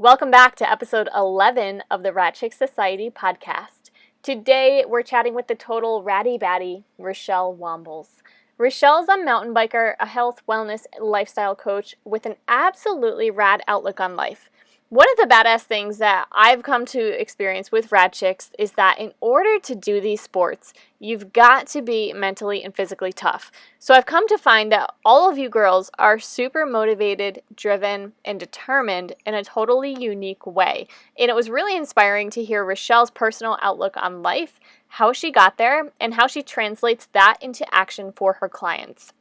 Welcome back to episode 11 of the Rat Chick Society podcast. Today, we're chatting with the total ratty batty, Richelle Wombles. Richelle is a mountain biker, a health, wellness, lifestyle coach with an absolutely rad outlook on life. One of the badass things that I've come to experience with Rad Chicks is that in order to do these sports, you've got to be mentally and physically tough. So I've come to find that all of you girls are super motivated, driven, and determined in a totally unique way. And it was really inspiring to hear Richelle's personal outlook on life, how she got there, and how she translates that into action for her clients.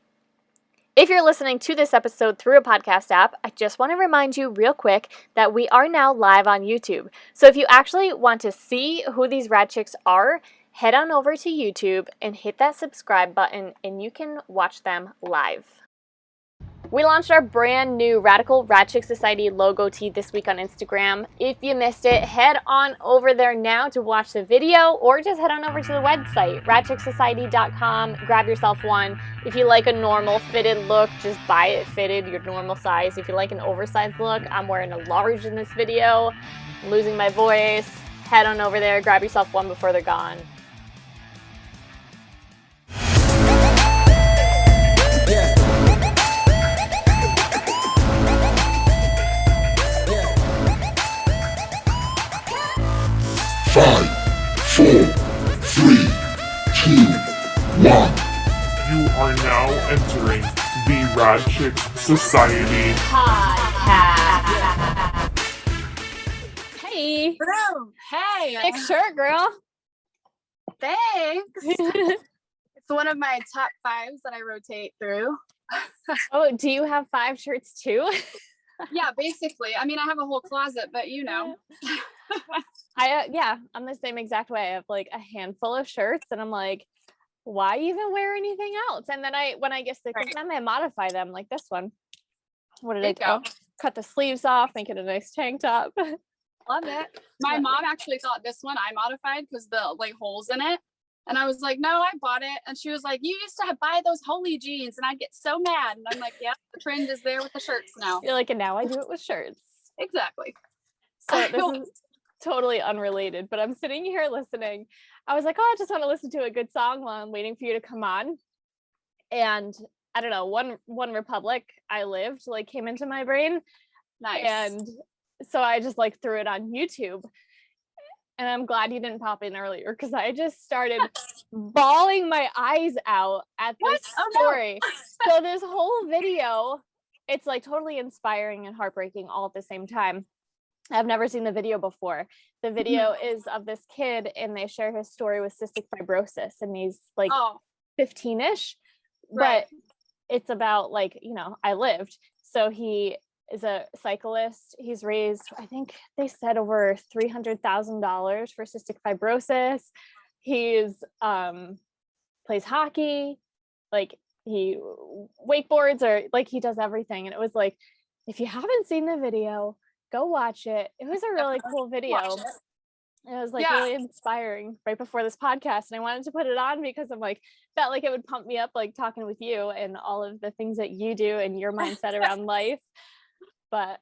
If you're listening to this episode through a podcast app, I just want to remind you real quick that we are now live on YouTube. So if you actually want to see who these Rad Chicks are, head on over to YouTube and hit that subscribe button and you can watch them live. We launched our brand new Radical Rad Chick Society logo tee this week on Instagram. If you missed it, head on over there now to watch the video or just head on over to the website, radchicksociety.com. Grab yourself one. If you like a normal fitted look, just buy it fitted, your normal size. If you like an oversized look, I'm wearing a large in this video. I'm losing my voice. Head on over there, grab yourself one before they're gone. Five, 4, 3, 2, 1. You are now entering the Rad Chick Society Podcast. Hey. Bro, hey. Sick shirt, girl. Thanks. It's one of my top 5s that I rotate through. Oh, do you have 5 shirts too? Yeah, basically. I mean, I have a whole closet, but you know. I'm the same exact way. I have like a handful of shirts and I'm like, why even wear anything else? And then when I get sick of them, I modify them like this one. What did I do? Cut the sleeves off, make it a nice tank top. Love it. My mom actually thought this one I modified because the like holes in it. And I was like, no, I bought it. And she was like, you used to buy those holy jeans. And I'd get so mad. And I'm like, yeah, the trend is there with the shirts now. You're like, and now I do it with shirts. Exactly. So this is totally unrelated, but I'm sitting here listening. I was like, oh, I just want to listen to a good song while I'm waiting for you to come on. And I don't know, One Republic, I Lived, like came into my brain. Nice. And so I just like threw it on YouTube. And I'm glad you didn't pop in earlier because I just started bawling my eyes out at this story. So this whole video, it's like totally inspiring and heartbreaking all at the same time. I've never seen the video before. The video is of this kid and they share his story with cystic fibrosis and he's like 15-ish, but it's about like, you know, I lived. So he is a cyclist. He's raised, I think they said over $300,000 for cystic fibrosis. He's plays hockey, like he wakeboards or like he does everything. And it was like, if you haven't seen the video, go watch it. It was a really cool video. It was like really inspiring right before this podcast. And I wanted to put it on because I'm like, felt like it would pump me up, like talking with you and all of the things that you do and your mindset around life. But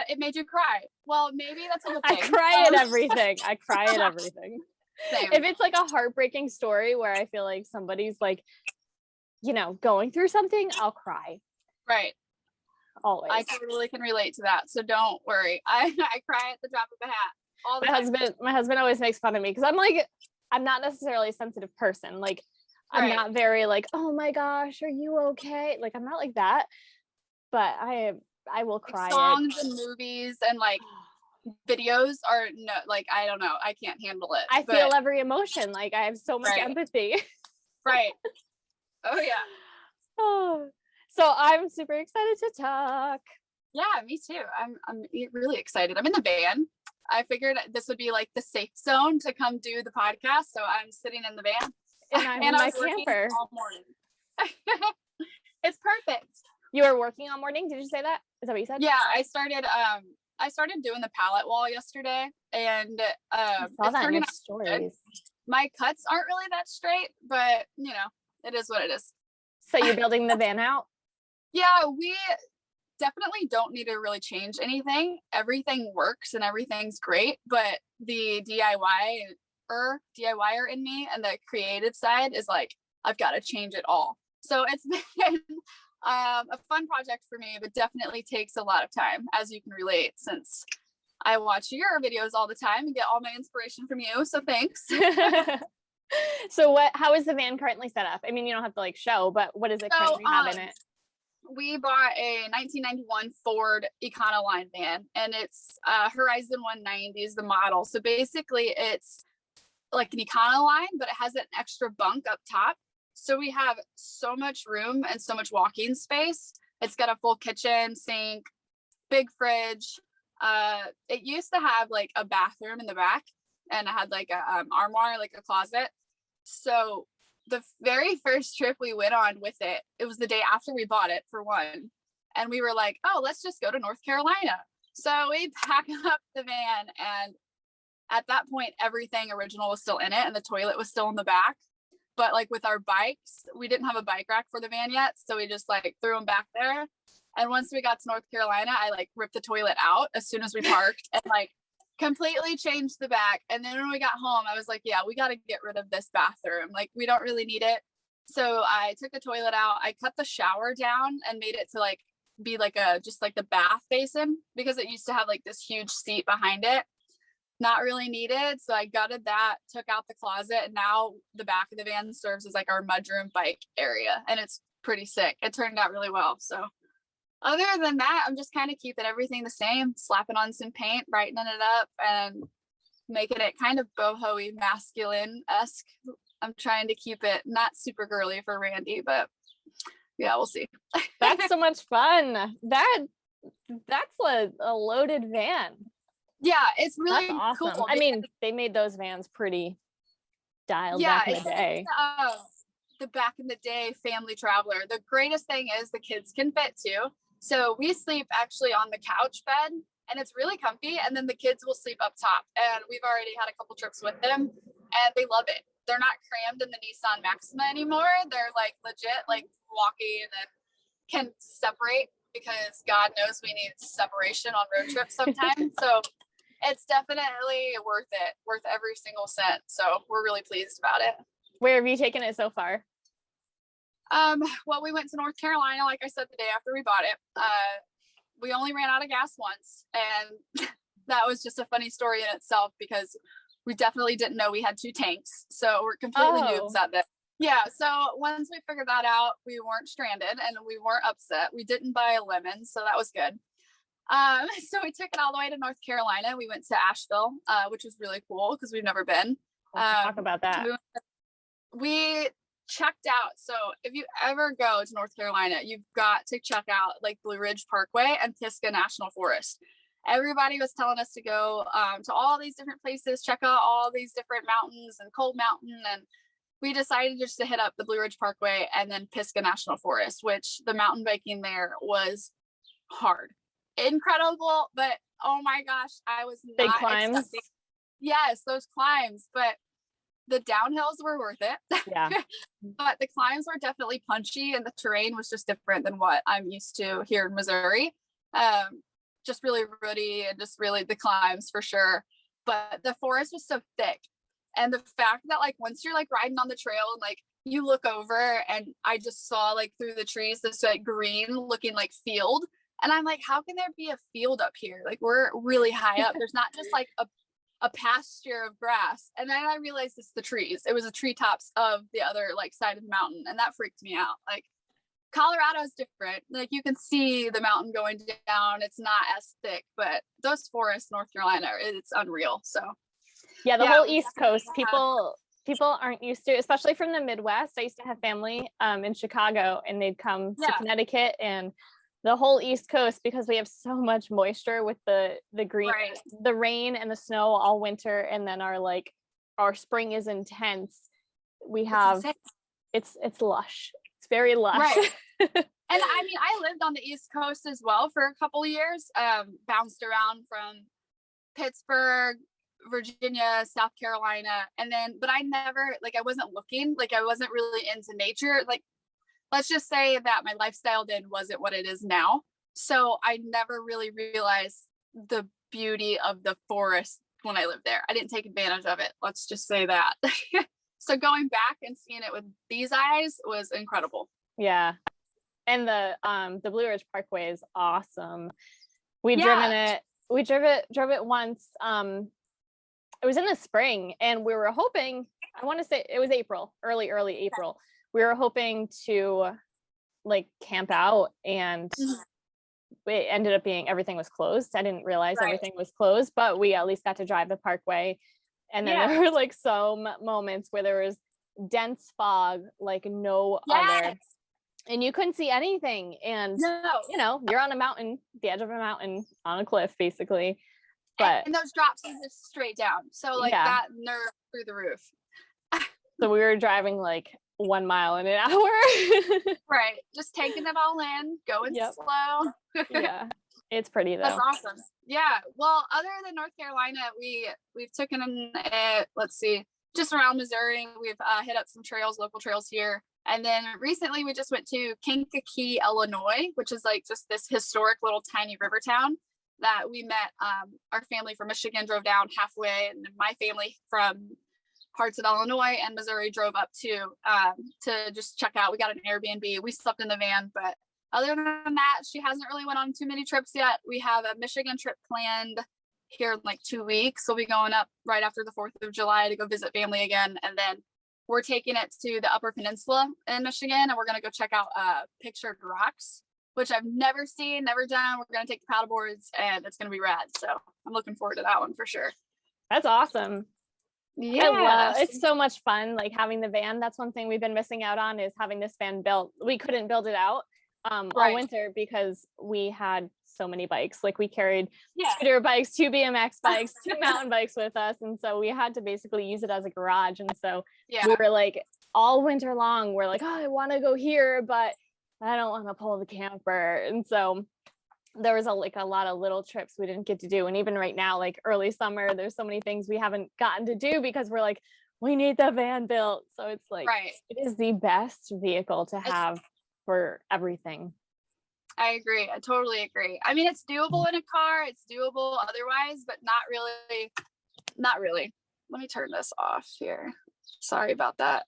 it made you cry. Well, maybe that's a good thing. I cry at everything. I cry at everything. Same. If it's like a heartbreaking story where I feel like somebody's like, you know, going through something, I'll cry. Right. Always. I totally can relate to that. So don't worry. I cry at the drop of a hat. All the time. My husband always makes fun of me because I'm not necessarily a sensitive person. Like I'm not very like, oh my gosh, are you okay? Like I'm not like that. But I will cry. Like songs and movies and like videos are no, like I don't know. I can't handle it. I feel every emotion. Like I have so much empathy. Right. Oh yeah. Oh. So I'm super excited to talk. Yeah, me too. I'm really excited. I'm in the van. I figured this would be like the safe zone to come do the podcast. So I'm sitting in the van. And I'm in my camper all morning. It's perfect. You were working all morning? Did you say that? Is that what you said? Yeah, I started doing the palette wall yesterday and I saw that in your stories. My cuts aren't really that straight, but you know, it is what it is. So you're building the van out? Yeah, definitely don't need to really change anything. Everything works and everything's great, but the DIYer in me and the creative side is like, I've got to change it all. So it's been a fun project for me, but definitely takes a lot of time, as you can relate, since I watch your videos all the time and get all my inspiration from you. So thanks. So how is the van currently set up? I mean, you don't have to like show, but what does it currently have in it? We bought a 1991 Ford Econoline van, and it's Horizon 190 is the model. So basically it's like an Econoline, but it has an extra bunk up top. So we have so much room and so much walking space. It's got a full kitchen, sink, big fridge. It used to have like a bathroom in the back, and it had like a armoire, like a closet. So the very first trip we went on with it, it was the day after we bought it, for one. And we were like, oh, let's just go to North Carolina. So we packed up the van, and at that point, everything original was still in it, and the toilet was still in the back. But like with our bikes, we didn't have a bike rack for the van yet. So we just like threw them back there. And once we got to North Carolina, I like ripped the toilet out as soon as we parked and like completely changed the back. And then when we got home, I was like, yeah, we got to get rid of this bathroom. Like, we don't really need it. So I took the toilet out. I cut the shower down and made it to like be like just like the bath basin, because it used to have like this huge seat behind it. Not really needed. So I gutted that, took out the closet, and now the back of the van serves as like our mudroom bike area, and it's pretty sick. It turned out really well. So other than that, I'm just kind of keeping everything the same, slapping on some paint, brightening it up, and making it kind of boho-y, masculine-esque. I'm trying to keep it not super girly for Randy, but yeah, we'll see. That's so much fun. That's a loaded van. Yeah, it's really awesome. cool. I mean, they made those vans pretty dialed back in the day. The back in the day family traveler. The greatest thing is the kids can fit too. So we sleep actually on the couch bed, and it's really comfy. And then the kids will sleep up top. And we've already had a couple trips with them, and they love it. They're not crammed in the Nissan Maxima anymore. They're like legit, like walking and can separate, because God knows we need separation on road trips sometimes. So it's definitely worth it, worth every single cent. So we're really pleased about it. Where have you taken it so far? Well, we went to North Carolina, like I said, the day after we bought it. We only ran out of gas once, and that was just a funny story in itself, because we definitely didn't know we had 2 tanks. So we're completely noobs at this. Yeah, so once we figured that out, we weren't stranded and we weren't upset. We didn't buy a lemon, so that was good. So we took it all the way to North Carolina. We went to Asheville, which was really cool because we've never been. Let's talk about that. We checked out. So if you ever go to North Carolina, you've got to check out like Blue Ridge Parkway and Pisgah National Forest. Everybody was telling us to go to all these different places, check out all these different mountains and Cold Mountain, and we decided just to hit up the Blue Ridge Parkway and then Pisgah National Forest, which the mountain biking there was hard. Incredible, but oh my gosh, I was not big climbs. Expecting. Yes, those climbs, but the downhills were worth it. Yeah. But the climbs were definitely punchy, and the terrain was just different than what I'm used to here in Missouri. Just really rooty, and just really the climbs for sure. But the forest was so thick, and the fact that like once you're like riding on the trail and like you look over, and I just saw like through the trees this like green looking like field. And I'm like, how can there be a field up here? Like, we're really high up. There's not just like a pasture of grass. And then I realized it's the trees. It was the treetops of the other like side of the mountain. And that freaked me out. Like, Colorado's different. Like, you can see the mountain going down. It's not as thick, but those forests, North Carolina, it's unreal. So yeah, the whole East Coast, people aren't used to, especially from the Midwest. I used to have family in Chicago, and they'd come to Connecticut and the whole East Coast, because we have so much moisture with the green, right, the rain and the snow all winter, and then our spring is intense. We have it's lush. It's very lush. Right. And I mean, I lived on the East Coast as well for a couple of years. Bounced around from Pittsburgh, Virginia, South Carolina, and then, but I never, like, I wasn't looking, like, I wasn't really into nature. Like, let's just say that my lifestyle then wasn't what it is now. So I never really realized the beauty of the forest when I lived there. I didn't take advantage of it. Let's just say that. So going back and seeing it with these eyes was incredible. Yeah. And the Blue Ridge Parkway is awesome. We've Yeah. driven it. We drove it once. It was in the spring, and we were hoping, I want to say it was April, early April. We were hoping to like camp out, and it ended up being everything was closed. I didn't realize Right. everything was closed, but we at least got to drive the parkway. And then Yeah. there were like some moments where there was dense fog like no other, Yes. and you couldn't see anything. And No. you know, you're on a mountain, the edge of a mountain, on a cliff basically. But And those drops are just straight down. So like Yeah. that nerve through the roof. so we were driving like 1 mile in an hour. Right. Just taking it all in, going Yep. slow. Yeah, it's pretty though. That's awesome. Yeah. Well, other than North Carolina, we've taken them. Let's see, just around Missouri. We've hit up some trails, local trails here, and then recently we just went to Kankakee, Illinois, which is like just this historic little tiny river town that we met. Our family from Michigan drove down halfway, and my family from parts of Illinois and Missouri drove up to just check out. We got an Airbnb. We slept in the van, but other than that, she hasn't really went on too many trips yet. We have a Michigan trip planned here in like 2 weeks. We'll be going up right after the 4th of July to go visit family again. And then we're taking it to the Upper Peninsula in Michigan, and we're going to go check out Pictured Rocks, which I've never seen, never done. We're going to take the paddle boards, and it's going to be rad. So I'm looking forward to that one for sure. That's awesome. Yeah. It's so much fun, like having the van. That's one thing we've been missing out on, is having this van built. We couldn't build it out all Right. winter because we had so many bikes. Like we carried Yeah. scooter bikes, 2 BMX bikes, 2 mountain bikes with us, and so we had to basically use it as a garage. And so Yeah. we were like, all winter long, we're like, oh, I want to go here, but I don't want to pull the camper. And so there was a lot of little trips we didn't get to do. And even right now, like early summer, there's so many things we haven't gotten to do because we're like, we need the van built. So it's like, Right. it is the best vehicle to have for everything. I agree. I totally agree. I mean, it's doable in a car. It's doable otherwise, but not really. Not really. Let me turn this off here. Sorry about that.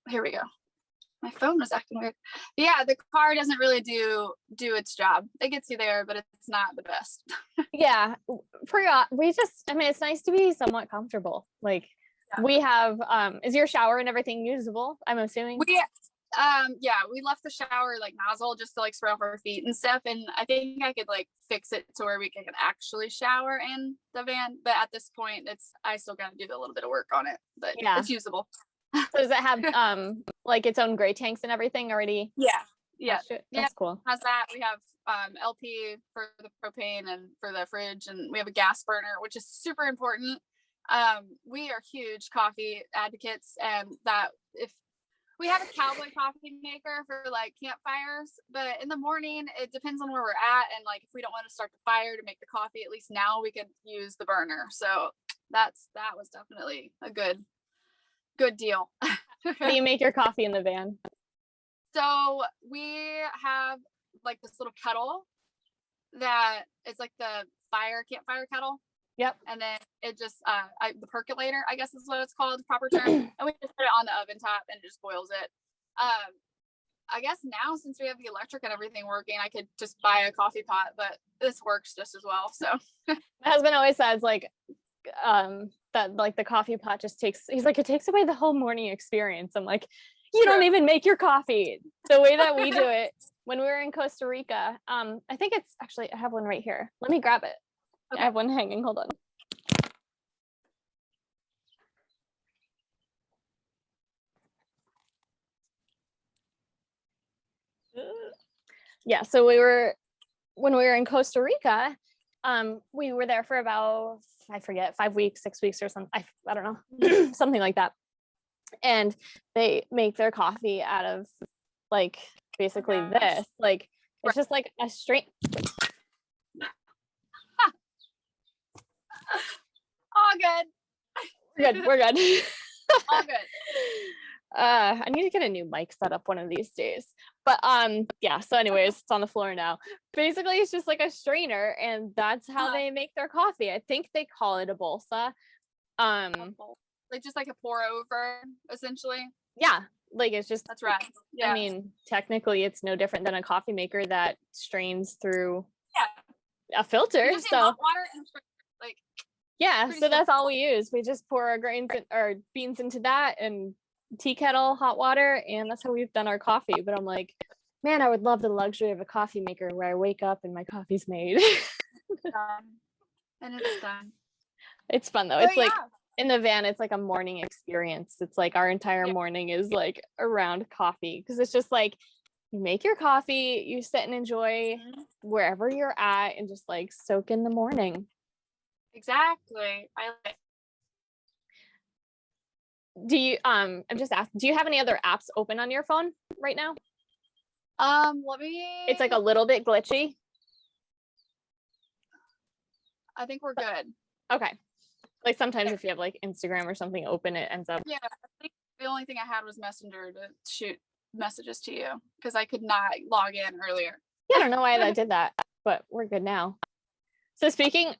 Here we go. My phone was acting weird. Yeah, the car doesn't really do its job. It gets you there, but it's not the best. Yeah. It's nice to be somewhat comfortable. Like we have, is your shower and everything usable? I'm assuming. We left the shower like nozzle just to like spray off our feet and stuff, and I think I could like fix it to where we can actually shower in the van, but at this point I still gotta do a little bit of work on it, but Yeah. it's usable. So does it have like its own gray tanks and everything already? Yeah. That's cool. Has that. We have LP for the propane and for the fridge, and we have a gas burner, which is super important. We are huge coffee advocates, and that if we have a cowboy coffee maker for like campfires, but in the morning it depends on where we're at, and like if we don't want to start the fire to make the coffee, at least now we can use the burner. So that was definitely a good deal. How do you make your coffee in the van? So we have like this little kettle that is like the campfire kettle. Yep. And then it just the percolator, I guess is what it's called, the proper term. And we just put it on the oven top and it just boils it. I guess now, since we have the electric and everything working, I could just buy a coffee pot, but this works just as well. So my husband always says like that like the coffee pot just he's like, it takes away the whole morning experience. I'm like, you don't even make your coffee. The way that we do it when we were in Costa Rica, I think it's actually, I have one right here. Let me grab it. Okay. I have one hanging. Hold on. Yeah, so when we were in Costa Rica, we were there for about, I forget, 5 weeks, 6 weeks or something. I don't know, something like that. And they make their coffee out of like basically this, like it's just like a straight. All good. We're good. All good. I need to get a new mic set up one of these days. But yeah, so anyways, it's on the floor now. Basically it's just like a strainer, and that's how they make their coffee. I think they call it a bolsa. Like just like a pour over, essentially. Yeah, like it's just, That's right. Yeah. I mean, technically it's no different than a coffee maker that strains through a filter. You just need So hot water and like yeah, pretty so that's simple. all we use. We just pour our grains or beans into that, and tea kettle, hot water, and that's how we've done our coffee. But I'm like, man, I would love the luxury of a coffee maker where I wake up and my coffee's made. And it's done. It's fun though. But It's like in the van, it's like a morning experience. It's like our entire morning is like around coffee, because it's just like you make your coffee, you sit and enjoy wherever you're at, and just like soak in the morning. Exactly. I like. Do you I'm just asking, do you have any other apps open on your phone right now? Let me. It's like a little bit glitchy. I think we're good. Okay. Like sometimes if you have like Instagram or something open, it ends up. Yeah, I think the only thing I had was Messenger to shoot messages to you because I could not log in earlier. Yeah, I don't know why I did that, but we're good now. So speaking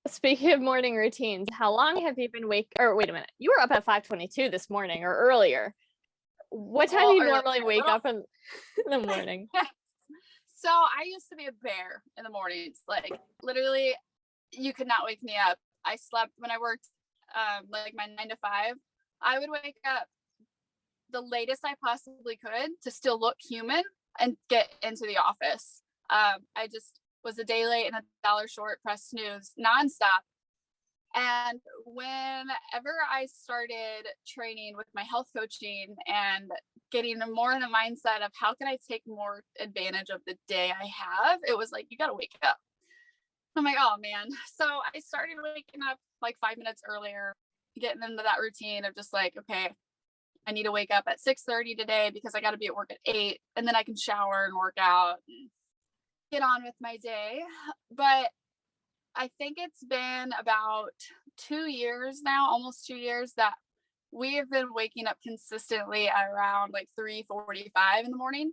of morning routines, how long have you been wait a minute. You were up at 5:22 this morning or earlier. What time do you normally wake up in the morning? So I used to be a bear in the mornings. Like literally you could not wake me up. I slept when I worked like my 9 to 5. I would wake up the latest I possibly could to still look human and get into the office. I just was a day late and $1 short, press snooze nonstop. And whenever I started training with my health coaching and getting more in the mindset of how can I take more advantage of the day I have, it was like, you got to wake up. I'm like, oh man. So I started waking up like 5 minutes earlier, getting into that routine of just like, okay, I need to wake up at 6:30 today because I got to be at work at 8, and then I can shower and work out and get on with my day. But I think it's been about 2 years now, almost 2 years, that we have been waking up consistently at around like 3:45 in the morning.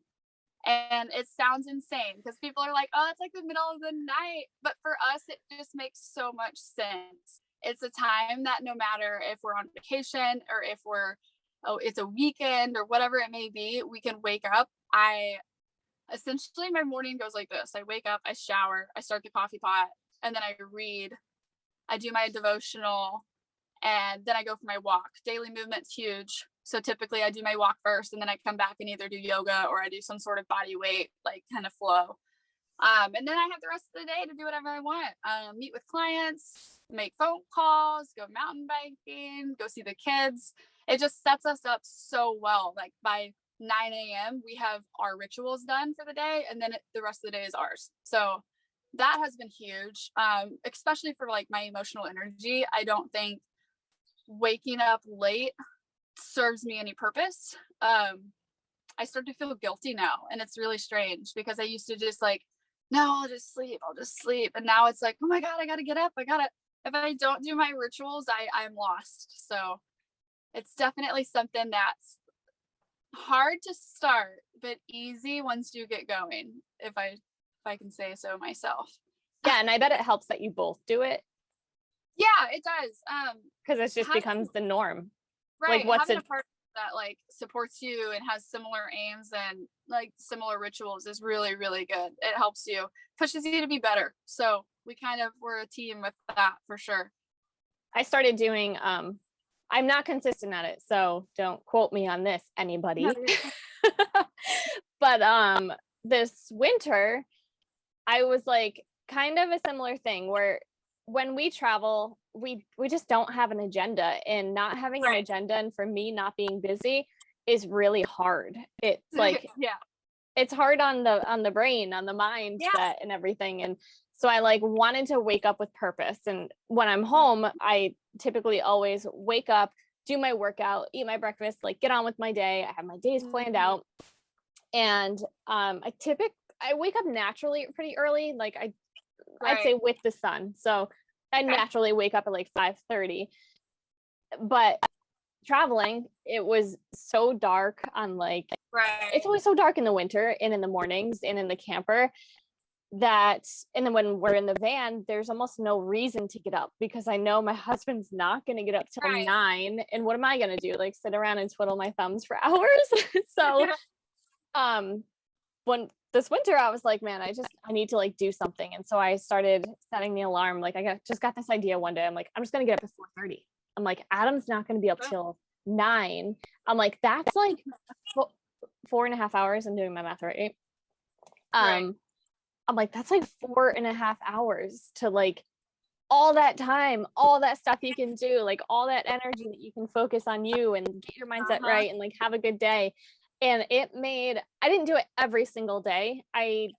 And it sounds insane because people are like, oh, it's like the middle of the night. But for us, it just makes so much sense. It's a time that no matter if we're on vacation or if it's a weekend or whatever it may be, we can wake up. Essentially, my morning goes like this. I wake up, I shower, I start the coffee pot, and then I read. I do my devotional, and then I go for my walk. Daily movement's huge. So typically I do my walk first, and then I come back and either do yoga or I do some sort of body weight, like kind of flow. And then I have the rest of the day to do whatever I want. Meet with clients, make phone calls, go mountain biking, go see the kids. It just sets us up so well. Like by 9 a.m., we have our rituals done for the day, and then the rest of the day is ours. So that has been huge, especially for like my emotional energy. I don't think waking up late serves me any purpose. I start to feel guilty now, and it's really strange because I used to just like, no, I'll just sleep. And now it's like, oh my God, I gotta get up. If I don't do my rituals, I'm lost. So it's definitely something that's hard to start, but easy once you get going, if I can say so myself. Yeah, and I bet it helps that you both do it. Yeah, it does. Because it just becomes the norm. Right. Like having a partner that like supports you and has similar aims and like similar rituals is really, really good. It helps you, pushes you to be better. So we're a team with that for sure. I started doing, I'm not consistent at it, so don't quote me on this, anybody. No, But this winter, I was like kind of a similar thing where when we travel, we just don't have an agenda, and not having an agenda, and for me not being busy is really hard. It's like it's hard on the brain, on the mindset and everything. And so I like wanted to wake up with purpose. And when I'm home, I typically always wake up, do my workout, eat my breakfast, like get on with my day. I have my days planned out. And I wake up naturally pretty early. Like I'd say with the sun. So I naturally wake up at like 5:30. But traveling, it was so dark on like, Right. it's always so dark in the winter and in the mornings and in the camper that, and then when we're in the van, there's almost no reason to get up because I know my husband's not going to get up till Right. 9. And what am I going to do? Like sit around and twiddle my thumbs for hours? So, when this winter I was like, man, I need to like do something. And so I started setting the alarm. Like just got this idea one day. I'm like, I'm just going to get up at 4:30. I'm like, Adam's not going to be up till 9. I'm like, that's like 4.5 hours. I'm doing my math right. Right. I'm like, that's like 4.5 hours to like all that time, all that stuff you can do, like all that energy that you can focus on you and get your mindset right and like have a good day. And I didn't do it every single day. I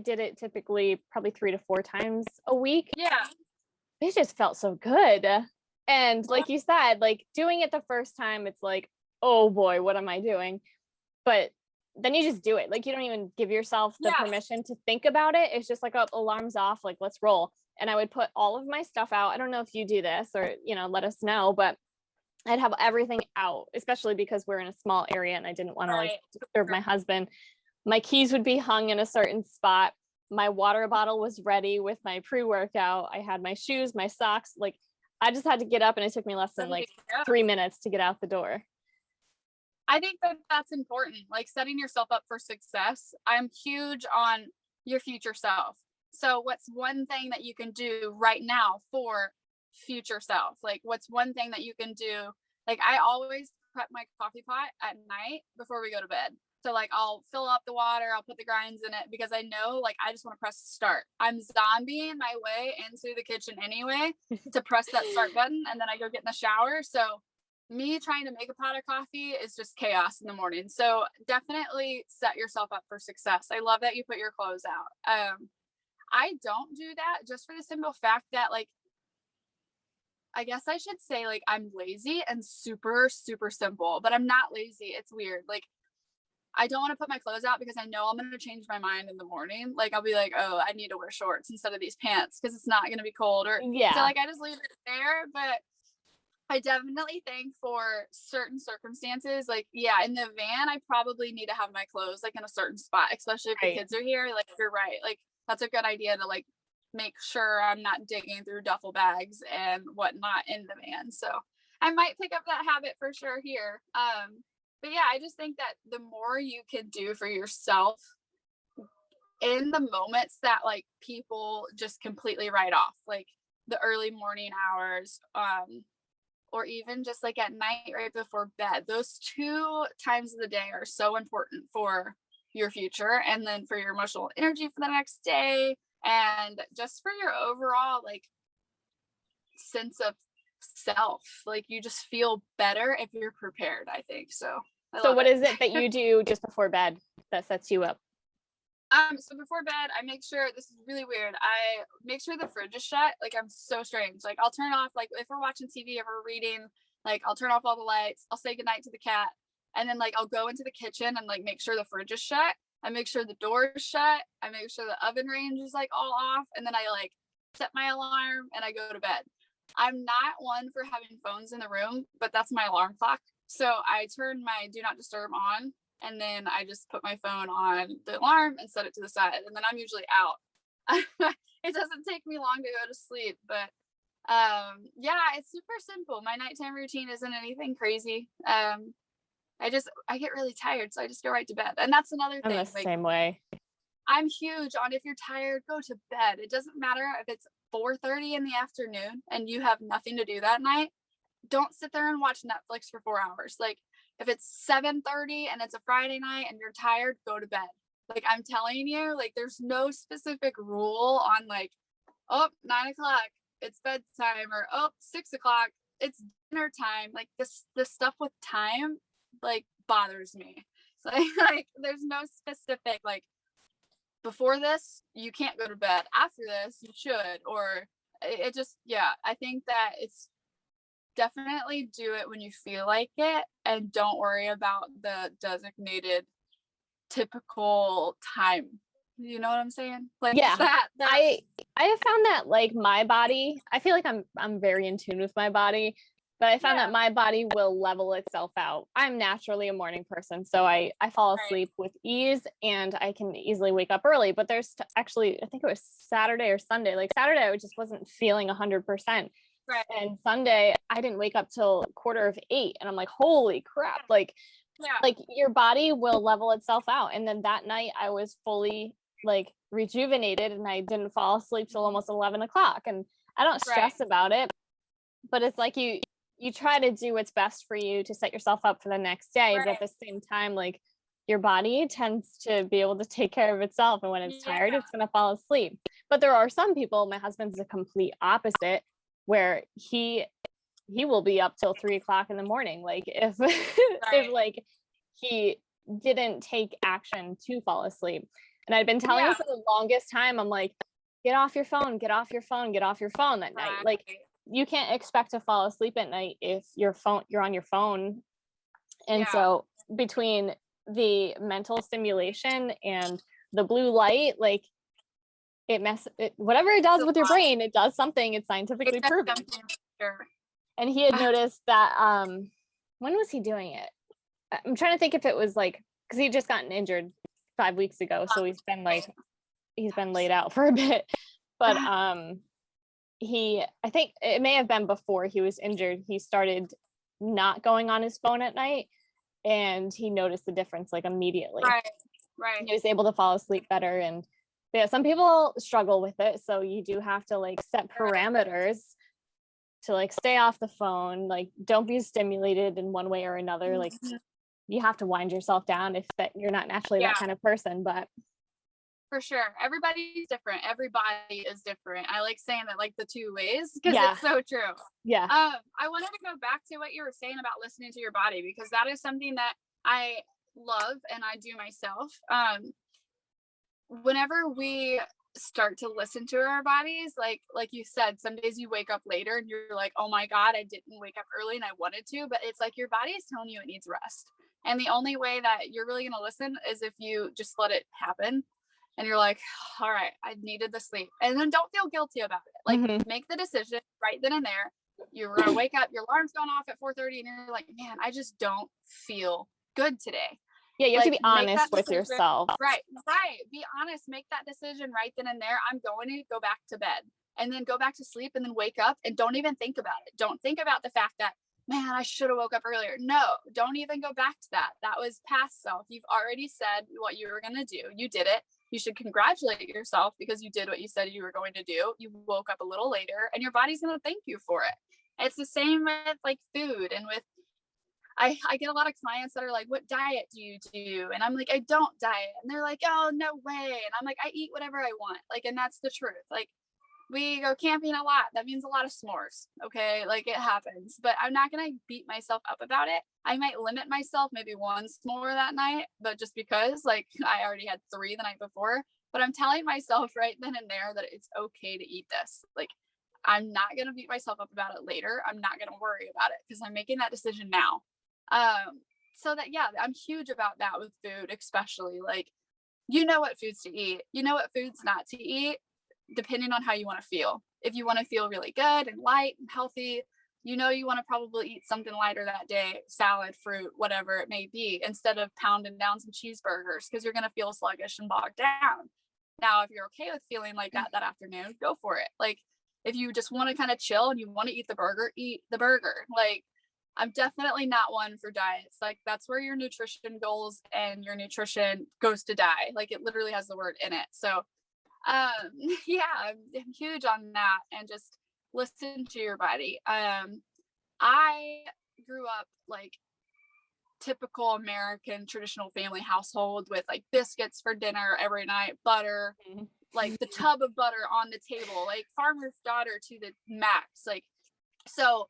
did it typically probably 3 to 4 times a week. Yeah. It just felt so good. And like you said, like doing it the first time, it's like, oh boy, what am I doing? But then you just do it. Like you don't even give yourself the permission to think about it. It's just like, oh, alarm's off, like let's roll. And I would put all of my stuff out. I don't know if you do this or, let us know, but I'd have everything out, especially because we're in a small area and I didn't want to like disturb my husband. My keys would be hung in a certain spot. My water bottle was ready with my pre-workout. I had my shoes, my socks. Like I just had to get up and it took me less than like 3 minutes to get out the door. I think that that's important, like setting yourself up for success. I'm huge on your future self. So what's one thing that you can do right now for future self? Like what's one thing that you can do? Like I always prep my coffee pot at night before we go to bed. So like I'll fill up the water, I'll put the grinds in it because I know like I just want to press start. I'm zombieing my way into the kitchen anyway to press that start button, and then I go get in the shower. So me trying to make a pot of coffee is just chaos in the morning. So definitely set yourself up for success. I love that you put your clothes out. I don't do that just for the simple fact that like, I guess I should say like I'm lazy and super, super simple, but I'm not lazy. It's weird. Like I don't want to put my clothes out because I know I'm going to change my mind in the morning. Like I'll be like, oh, I need to wear shorts instead of these pants because it's not going to be cold. Or so like I just leave it there. But I definitely think for certain circumstances, like, in the van, I probably need to have my clothes like in a certain spot, especially if the kids are here. Like, you're right. Like, that's a good idea to like make sure I'm not digging through duffel bags and whatnot in the van. So I might pick up that habit for sure here. But I just think that the more you can do for yourself in the moments that like people just completely write off, like the early morning hours, or even just like at night right before bed, those 2 times of the day are so important for your future and then for your emotional energy for the next day and just for your overall like sense of self. Like you just feel better if you're prepared, I think. So what is it that you do just before bed that sets you up? So before bed, I make sure, this is really weird, I make sure the fridge is shut. Like I'm so strange. Like I'll turn off, like if we're watching TV, if we're reading, like I'll turn off all the lights, I'll say goodnight to the cat, and then like I'll go into the kitchen and like make sure the fridge is shut. I make sure the door is shut. I make sure the oven range is like all off, and then I like set my alarm and I go to bed. I'm not one for having phones in the room, but that's my alarm clock. So I turn my do not disturb on, and then I just put my phone on the alarm and set it to the side, and then I'm usually out. It doesn't take me long to go to sleep, but it's super simple. My nighttime routine isn't anything crazy. I get really tired, so I just go right to bed. And that's another thing. I'm the same way. I'm huge on, if you're tired, go to bed. It doesn't matter if it's 4:30 in the afternoon and you have nothing to do that night. Don't sit there and watch Netflix for 4 hours. Like if it's 7:30 and it's a Friday night and you're tired, go to bed. Like I'm telling you, like there's no specific rule on like, oh, 9 o'clock, it's bedtime, or 6 o'clock, it's dinner time. Like this stuff with time like bothers me. So like there's no specific like, before this you can't go to bed, after this you should, or it just I think that it's definitely do it when you feel like it, and don't worry about the designated typical time. You know what I'm saying? Like that I have found that like my body, I feel like I'm very in tune with my body. But I found that my body will level itself out. I'm naturally a morning person, so I fall asleep with ease, and I can easily wake up early. But there's actually, I think it was Saturday or Sunday. Like Saturday, I just wasn't feeling 100%. Right. And Sunday, I didn't wake up till 7:45, and I'm like, holy crap! Like your body will level itself out. And then that night, I was fully like rejuvenated, and I didn't fall asleep till almost 11 o'clock. And I don't stress about it, but it's like you try to do what's best for you to set yourself up for the next day. But at the same time, like your body tends to be able to take care of itself. And when it's tired, it's going to fall asleep. But there are some people, my husband's the complete opposite, where he will be up till 3 o'clock in the morning. Like if, if like he didn't take action to fall asleep. And I'd been telling him for the longest time, I'm like, get off your phone, get off your phone, get off your phone that night. Like, you can't expect to fall asleep at night if you're on your phone. And so between the mental stimulation and the blue light, like whatever it does with your brain, it does something. It's scientifically proven. And he had noticed that, when was he doing it? I'm trying to think if it was like, because he had just gotten injured 5 weeks ago. So he's been laid out for a bit. But I think it may have been before he was injured, he started not going on his phone at night, and he noticed the difference like immediately. Right. He was able to fall asleep better. And some people struggle with it. So you do have to like set parameters to like stay off the phone. Like don't be stimulated in one way or another. Like you have to wind yourself down if that you're not naturally that kind of person. But for sure, everybody's different. Everybody is different. I like saying that like the two ways, because it's so true. I wanted to go back to what you were saying about listening to your body, because that is something that I love and I do myself. Whenever we start to listen to our bodies, like you said, some days you wake up later and you're like, oh my God, I didn't wake up early and I wanted to, but it's like your body is telling you it needs rest. And the only way that you're really going to listen is if you just let it happen. And you're like, all right, I needed the sleep. And then don't feel guilty about it. Like make the decision right then and there. You're going to wake up, your alarm's going off at 4:30 and you're like, man, I just don't feel good today. Yeah, you have to be honest with yourself. Right. Be honest. Make that decision right then and there. I'm going to go back to bed, and then go back to sleep, and then wake up and don't even think about it. Don't think about the fact that, man, I should have woke up earlier. No, don't even go back to that. That was past self. You've already said what you were going to do. You did it. You should congratulate yourself because you did what you said you were going to do. You woke up a little later, and your body's going to thank you for it. It's the same with like food and with, I get a lot of clients that are like, what diet do you do? And I'm like, I don't diet. And they're like, oh, no way. And I'm like, I eat whatever I want. Like, and that's the truth. Like, we go camping a lot. That means a lot of s'mores. Okay. Like it happens, but I'm not going to beat myself up about it. I might limit myself maybe one s'more that night, but just because like I already had 3 the night before, but I'm telling myself right then and there that it's okay to eat this. Like, I'm not going to beat myself up about it later. I'm not going to worry about it because I'm making that decision now. So that, yeah, I'm huge about that with food, especially like, you know what foods to eat, you know what foods not to eat, depending on how you want to feel. If you want to feel really good and light and healthy, you know, you want to probably eat something lighter that day, salad, fruit, whatever it may be, instead of pounding down some cheeseburgers, because you're going to feel sluggish and bogged down. Now, if you're okay with feeling like that afternoon, go for it. Like, if you just want to kind of chill and you want to eat the burger. Like, I'm definitely not one for diets. Like, that's where your nutrition goals and your nutrition goes to die. Like, it literally has the word in it. So, yeah, I'm huge on that, and just listen to your body. I grew up like typical American traditional family household with like biscuits for dinner every night, butter, like the tub of butter on the table, like farmer's daughter to the max. Like, so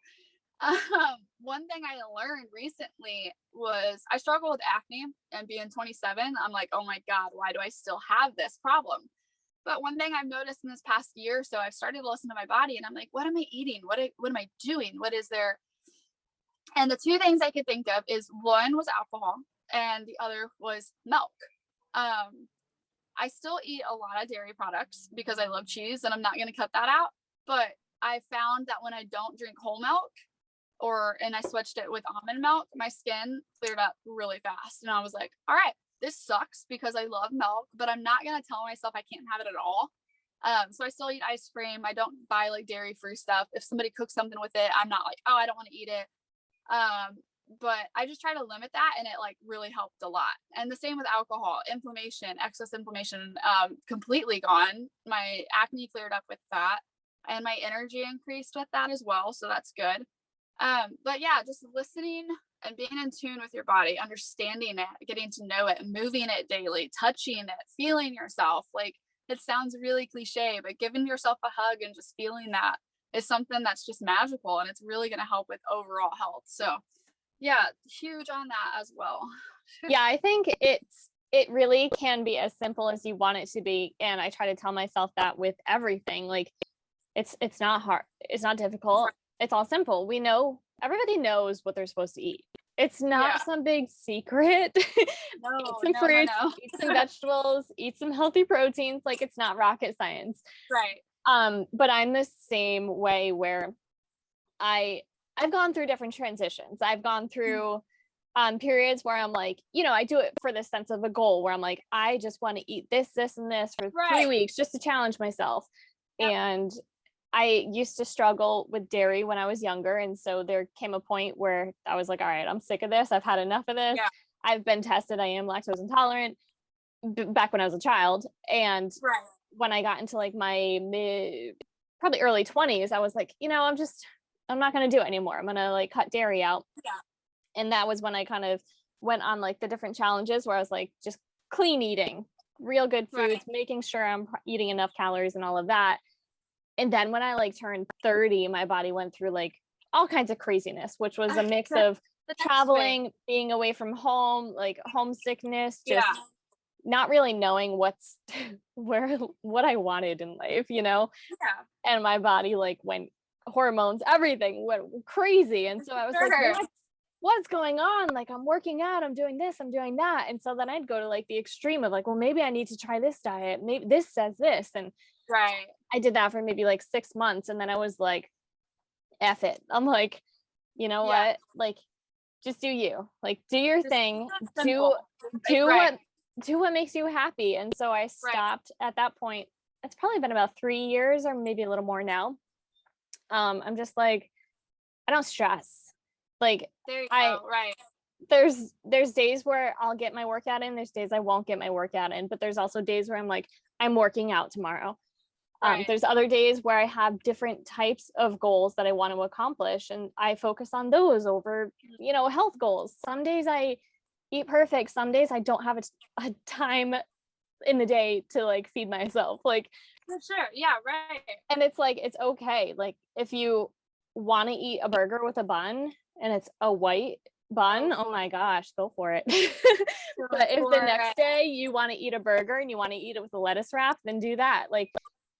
one thing I learned recently was I struggle with acne, and being 27, I'm like, oh my God, why do I still have this problem? But one thing I've noticed in this past year or so, I've started to listen to my body, and I'm like, what am I eating? What am I doing? What is there? And the 2 things I could think of is, one was alcohol and the other was milk. I still eat a lot of dairy products because I love cheese, and I'm not going to cut that out. But I found that when I don't drink whole milk, and I switched it with almond milk, my skin cleared up really fast. And I was like, all right, this sucks because I love milk, but I'm not going to tell myself I can't have it at all. So I still eat ice cream. I don't buy like dairy free stuff. If somebody cooks something with it, I'm not like, oh, I don't want to eat it. But I just try to limit that, and it like really helped a lot. And the same with alcohol, excess inflammation, completely gone. My acne cleared up with that, and my energy increased with that as well. So that's good. But yeah, just listening and being in tune with your body, understanding it, getting to know it, moving it daily, touching it, feeling yourself. Like, it sounds really cliche, but giving yourself a hug and just feeling that is something that's just magical, and it's really going to help with overall health. So yeah, huge on that as well. Yeah, I think it really can be as simple as you want it to be. And I try to tell myself that with everything. Like, it's not hard. It's not difficult. It's all simple. Everybody knows what they're supposed to eat. It's not some big secret. Eat some fruits, eat some vegetables, eat some healthy proteins. Like, it's not rocket science. Right. But I'm the same way where I've gone through different transitions. I've gone through periods where I'm like, I do it for the sense of a goal where I'm like, I just want to eat this, this, and this for 3 weeks just to challenge myself. Yep. And I used to struggle with dairy when I was younger. And so there came a point where I was like, all right, I'm sick of this. I've had enough of this. Yeah. I've been tested. I am lactose intolerant back when I was a child. And when I got into like my probably early 20s, I was like, I'm not going to do it anymore. I'm going to like cut dairy out. Yeah. And that was when I kind of went on like the different challenges where I was like, just clean eating, real good foods, making sure I'm eating enough calories and all of that. And then when I like turned 30, my body went through like all kinds of craziness, which was a mix of traveling, being away from home, like homesickness, just not really knowing what I wanted in life, Yeah. And my body like went hormones, everything went crazy. And so I was like, what's going on? Like, I'm working out, I'm doing this, I'm doing that. And so then I'd go to like the extreme of like, well, maybe I need to try this diet. Maybe this says this. And I did that for maybe like 6 months. And then I was like, F it. I'm like, you know what? Like, just do you. Like, do your thing. Do what makes you happy. And so I stopped at that point. It's probably been about 3 years or maybe a little more now. I'm just like, I don't stress. Like, there you go. There's days where I'll get my workout in. There's days I won't get my workout in, but there's also days where I'm like, I'm working out tomorrow. There's other days where I have different types of goals that I want to accomplish, and I focus on those over, health goals. Some days I eat perfect. Some days I don't have a time in the day to like feed myself. Like, for sure. Yeah. Right. And it's like, it's okay. Like, if you want to eat a burger with a bun and it's a white bun, oh my gosh, go for it. But if the next day you want to eat a burger and you want to eat it with a lettuce wrap, then do that. Like,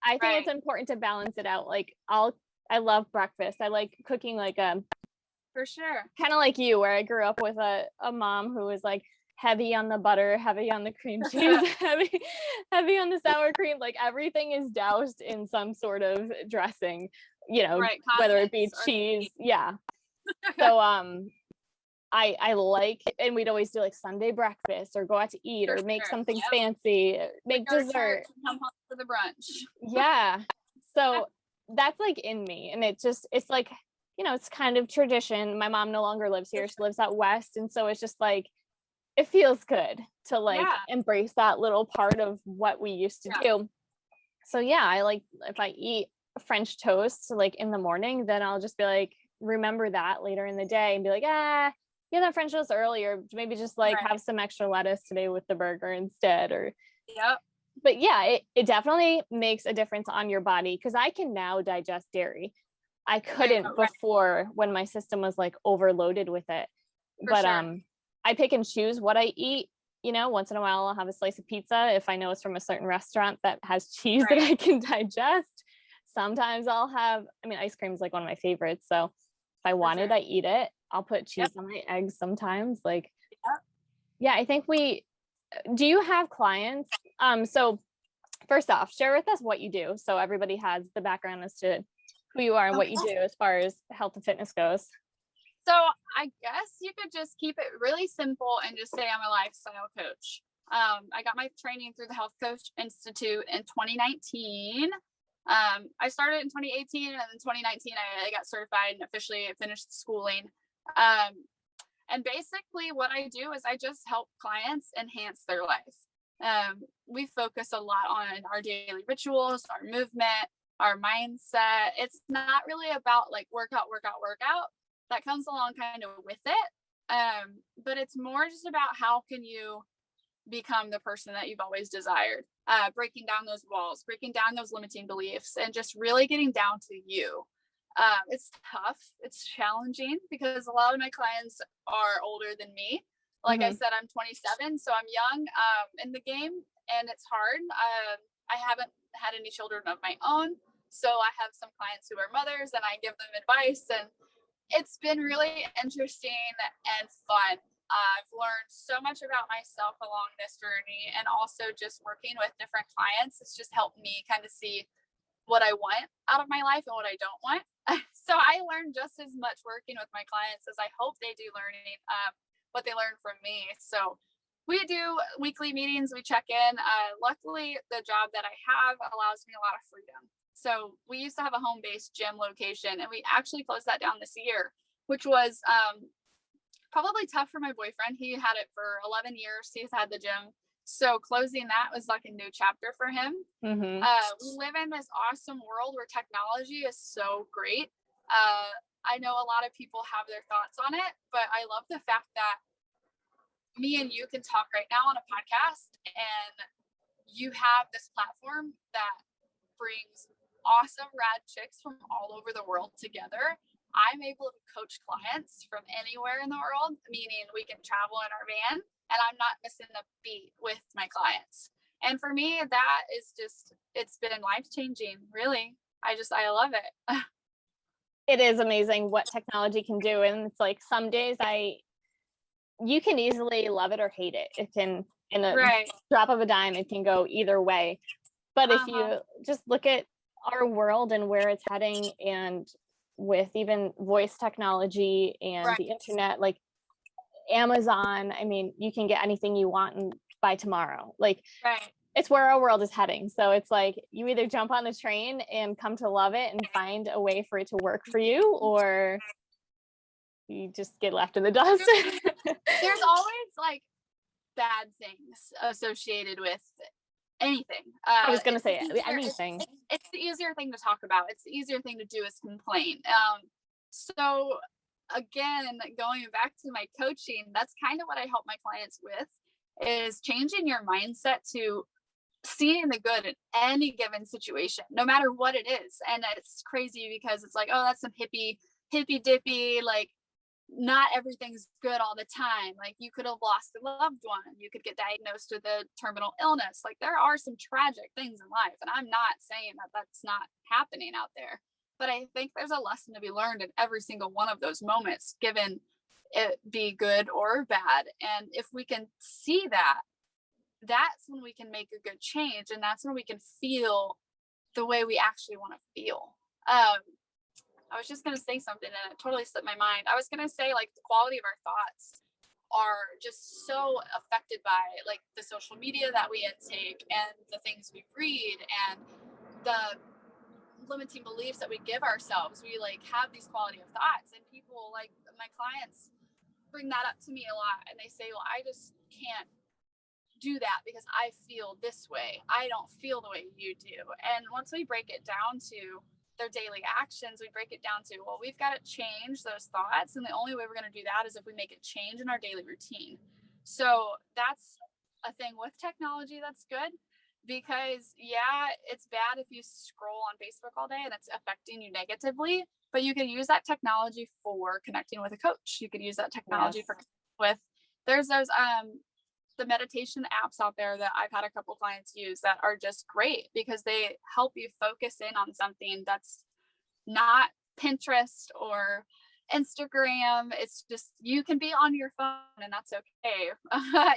I think it's important to balance it out. Like, I love breakfast. I like cooking like for sure, kind of like you, where I grew up with a mom who was like heavy on the butter, heavy on the cream cheese, heavy on the sour cream. Like, everything is doused in some sort of dressing, whether it be cheese. Yeah. So I like, and we'd always do like Sunday breakfast or go out to eat or make something fancy, make dessert, come home for the brunch. Yeah. So that's like in me. And it's like, it's kind of tradition. My mom no longer lives here. She lives out west. And so it's just like, it feels good to like embrace that little part of what we used to do. So yeah, I like, if I eat French toast like in the morning, then I'll just be like, remember that later in the day and be like, yeah, that French toast earlier, maybe just like have some extra lettuce today with the burger instead. Or but yeah, it definitely makes a difference on your body, because I can now digest dairy. I couldn't before, when my system was like overloaded with it. But I pick and choose what I eat. Once in a while I'll have a slice of pizza if I know it's from a certain restaurant that has cheese that I can digest. Sometimes I'll have, ice cream is like one of my favorites. So if I want it, I eat it. I'll put cheese on my eggs sometimes. Like, I think do you have clients? So first off, share with us what you do, so everybody has the background as to who you are and what you do as far as health and fitness goes. So I guess you could just keep it really simple and just say I'm a lifestyle coach. I got my training through the Health Coach Institute in 2019. I started in 2018, and in 2019 I got certified and officially finished schooling. And basically what I do is I just help clients enhance their life. We focus a lot on our daily rituals, our movement, our mindset. It's not really about like workout. That comes along kind of with it. But it's more just about how can you become the person that you've always desired, breaking down those walls, breaking down those limiting beliefs, and just really getting down to you. It's tough. It's challenging because a lot of my clients are older than me. Like I said, I'm 27, so I'm young in the game, and it's hard. I haven't had any children of my own, so I have some clients who are mothers, and I give them advice, and it's been really interesting and fun. I've learned so much about myself along this journey, and also just working with different clients. It's just helped me kind of see what I want out of my life and what I don't want. So I learned just as much working with my clients as I hope they do learning what they learn from me. So we do weekly meetings. We check in. Luckily, the job that I have allows me a lot of freedom. So we used to have a home-based gym location, and we actually closed that down this year, which was probably tough for my boyfriend. He had it for 11 years. He's had the gym. So closing that was like a new chapter for him. We live in this awesome world where technology is so great. I know a lot of people have their thoughts on it, but I love the fact that me and you can talk right now on a podcast, and you have this platform that brings awesome rad chicks from all over the world together. I'm able to coach clients from anywhere in the world, meaning we can travel in our van, and I'm not missing a beat with my clients. And for me, that is just, it's been life-changing, really. I love it. It is amazing what technology can do. And it's like some days you can easily love it or hate it. It can, in a drop of a dime, it can go either way. But if you just look at our world and where it's heading, and with even voice technology and the internet, like Amazon, I mean, you can get anything you want by tomorrow. Like it's where our world is heading. So it's like you either jump on the train and come to love it and find a way for it to work for you, or you just get left in the dust. There's always like bad things associated with anything. I was gonna say anything. It's the easier thing to talk about. It's the easier thing to do is complain. So again, going back to my coaching, that's kind of what I help my clients with, is changing your mindset to seeing the good in any given situation, no matter what it is. And it's crazy because it's like, oh, that's some hippy dippy, like not everything's good all the time. Like you could have lost a loved one, you could get diagnosed with a terminal illness. Like there are some tragic things in life, and I'm not saying that that's not happening out there, but I think there's a lesson to be learned in every single one of those moments, given it be good or bad. And if we can see that, that's when we can make a good change, and that's when we can feel the way we actually want to feel. I was just going to say something and it totally slipped my mind. I was going to say, like, the quality of our thoughts are just so affected by like the social media that we intake and the things we read and the limiting beliefs that we give ourselves. We like have these quality of thoughts, and people, like my clients, bring that up to me a lot, and they say, well, I just can't do that because I feel this way. I don't feel the way you do. And once we break it down to their daily actions, we break it down to, well, we've got to change those thoughts, and the only way we're going to do that is if we make a change in our daily routine. So that's a thing with technology that's good, because it's bad if you scroll on Facebook all day and it's affecting you negatively, but you can use that technology for connecting with a coach. You could use that technology there's those the meditation apps out there that I've had a couple clients use that are just great, because they help you focus in on something that's not Pinterest or Instagram. It's just, you can be on your phone and that's okay.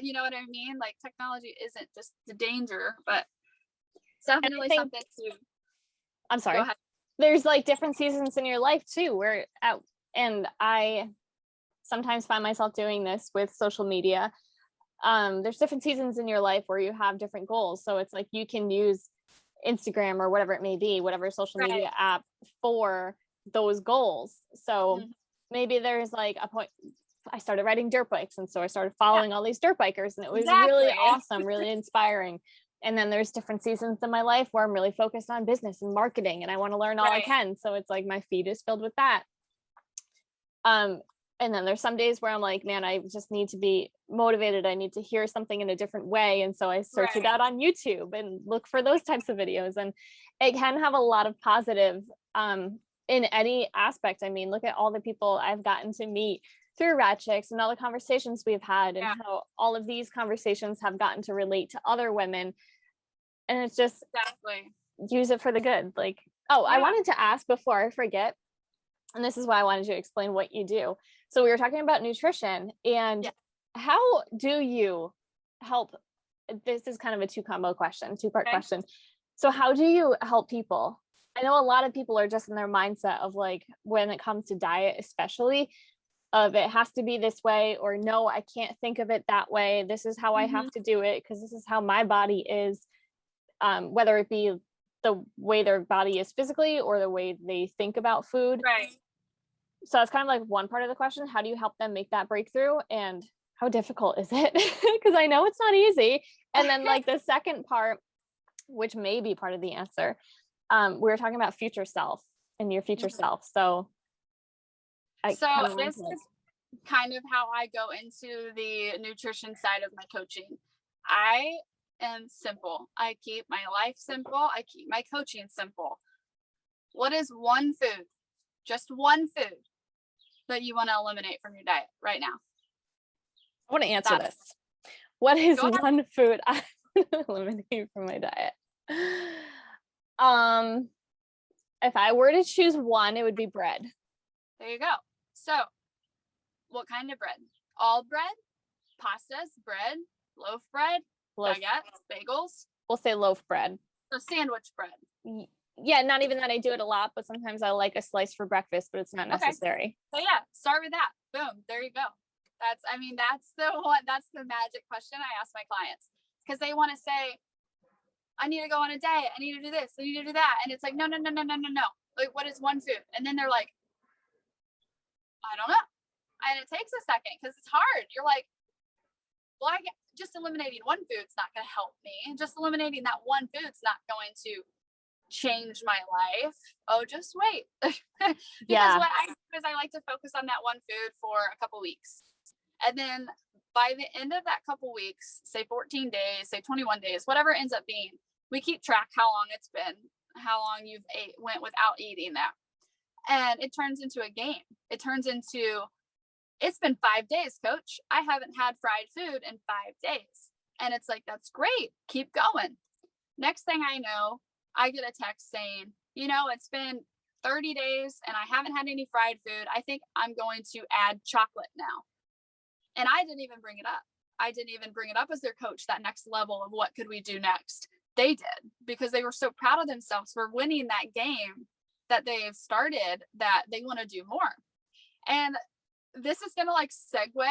You know what I mean? Like technology isn't just the danger, but it's definitely something to. I'm sorry. There's like different seasons in your life too, and I sometimes find myself doing this with social media. There's different seasons in your life where you have different goals. So it's like you can use Instagram or whatever it may be, whatever social media app for those goals. So maybe there's like a point, I started riding dirt bikes. And so I started following all these dirt bikers, and it was really awesome, really inspiring. And then there's different seasons in my life where I'm really focused on business and marketing, and I want to learn all I can. So it's like my feed is filled with that. And then there's some days where I'm like, man, I just need to be motivated. I need to hear something in a different way. And so I search it out on YouTube and look for those types of videos. And it can have a lot of positive in any aspect. I mean, look at all the people I've gotten to meet through Rat Chicks and all the conversations we've had, and how all of these conversations have gotten to relate to other women. And it's just use it for the good. Like, I wanted to ask before I forget, and this is why I wanted you to explain what you do. So we were talking about nutrition, and how do you help? This is kind of a two-part question. So how do you help people? I know a lot of people are just in their mindset of like, when it comes to diet, especially, of it has to be this way, or no, I can't think of it that way. This is how I have to do it because this is how my body is, whether it be the way their body is physically or the way they think about food. So that's kind of like one part of the question. How do you help them make that breakthrough, and how difficult is it? Because I know it's not easy. And then like the second part, which may be part of the answer, we were talking about future self and your future self. So this is kind of how I go into the nutrition side of my coaching. I am simple. I keep my life simple. I keep my coaching simple. What is one food, just one food, that you want to eliminate from your diet right now? I want to answer this. What is one food I eliminate from my diet? If I were to choose one, it would be bread. There you go. So what kind of bread? All bread, pastas, bread, loaf bread, baguettes, bagels? We'll say loaf bread. So sandwich bread. Yeah, not even that I do it a lot, but sometimes I like a slice for breakfast, but it's not necessary. So start with that. Boom. There you go. That's the magic question I ask my clients, because they want to say, I need to go on a diet. I need to do this. I need to do that. And it's like, no. Like, what is one food? And then they're like, I don't know. And it takes a second because it's hard. You're like, well, just eliminating one food's not going to help me. Just eliminating that one food's not going to change my life. Oh, just wait. Because what I do is I like to focus on that one food for a couple weeks. And then by the end of that couple weeks, say 14 days, say 21 days, whatever it ends up being, we keep track how long it's been, how long you've went without eating that. And it turns into a game. It turns into, it's been 5 days, coach. I haven't had fried food in 5 days. And it's like, that's great. Keep going. Next thing I know, I get a text saying, it's been 30 days and I haven't had any fried food. I think I'm going to add chocolate now. And I didn't even bring it up. I didn't even bring it up as their coach, that next level of what could we do next. They did, because they were so proud of themselves for winning that game that they've started, that they want to do more. And this is going to like segue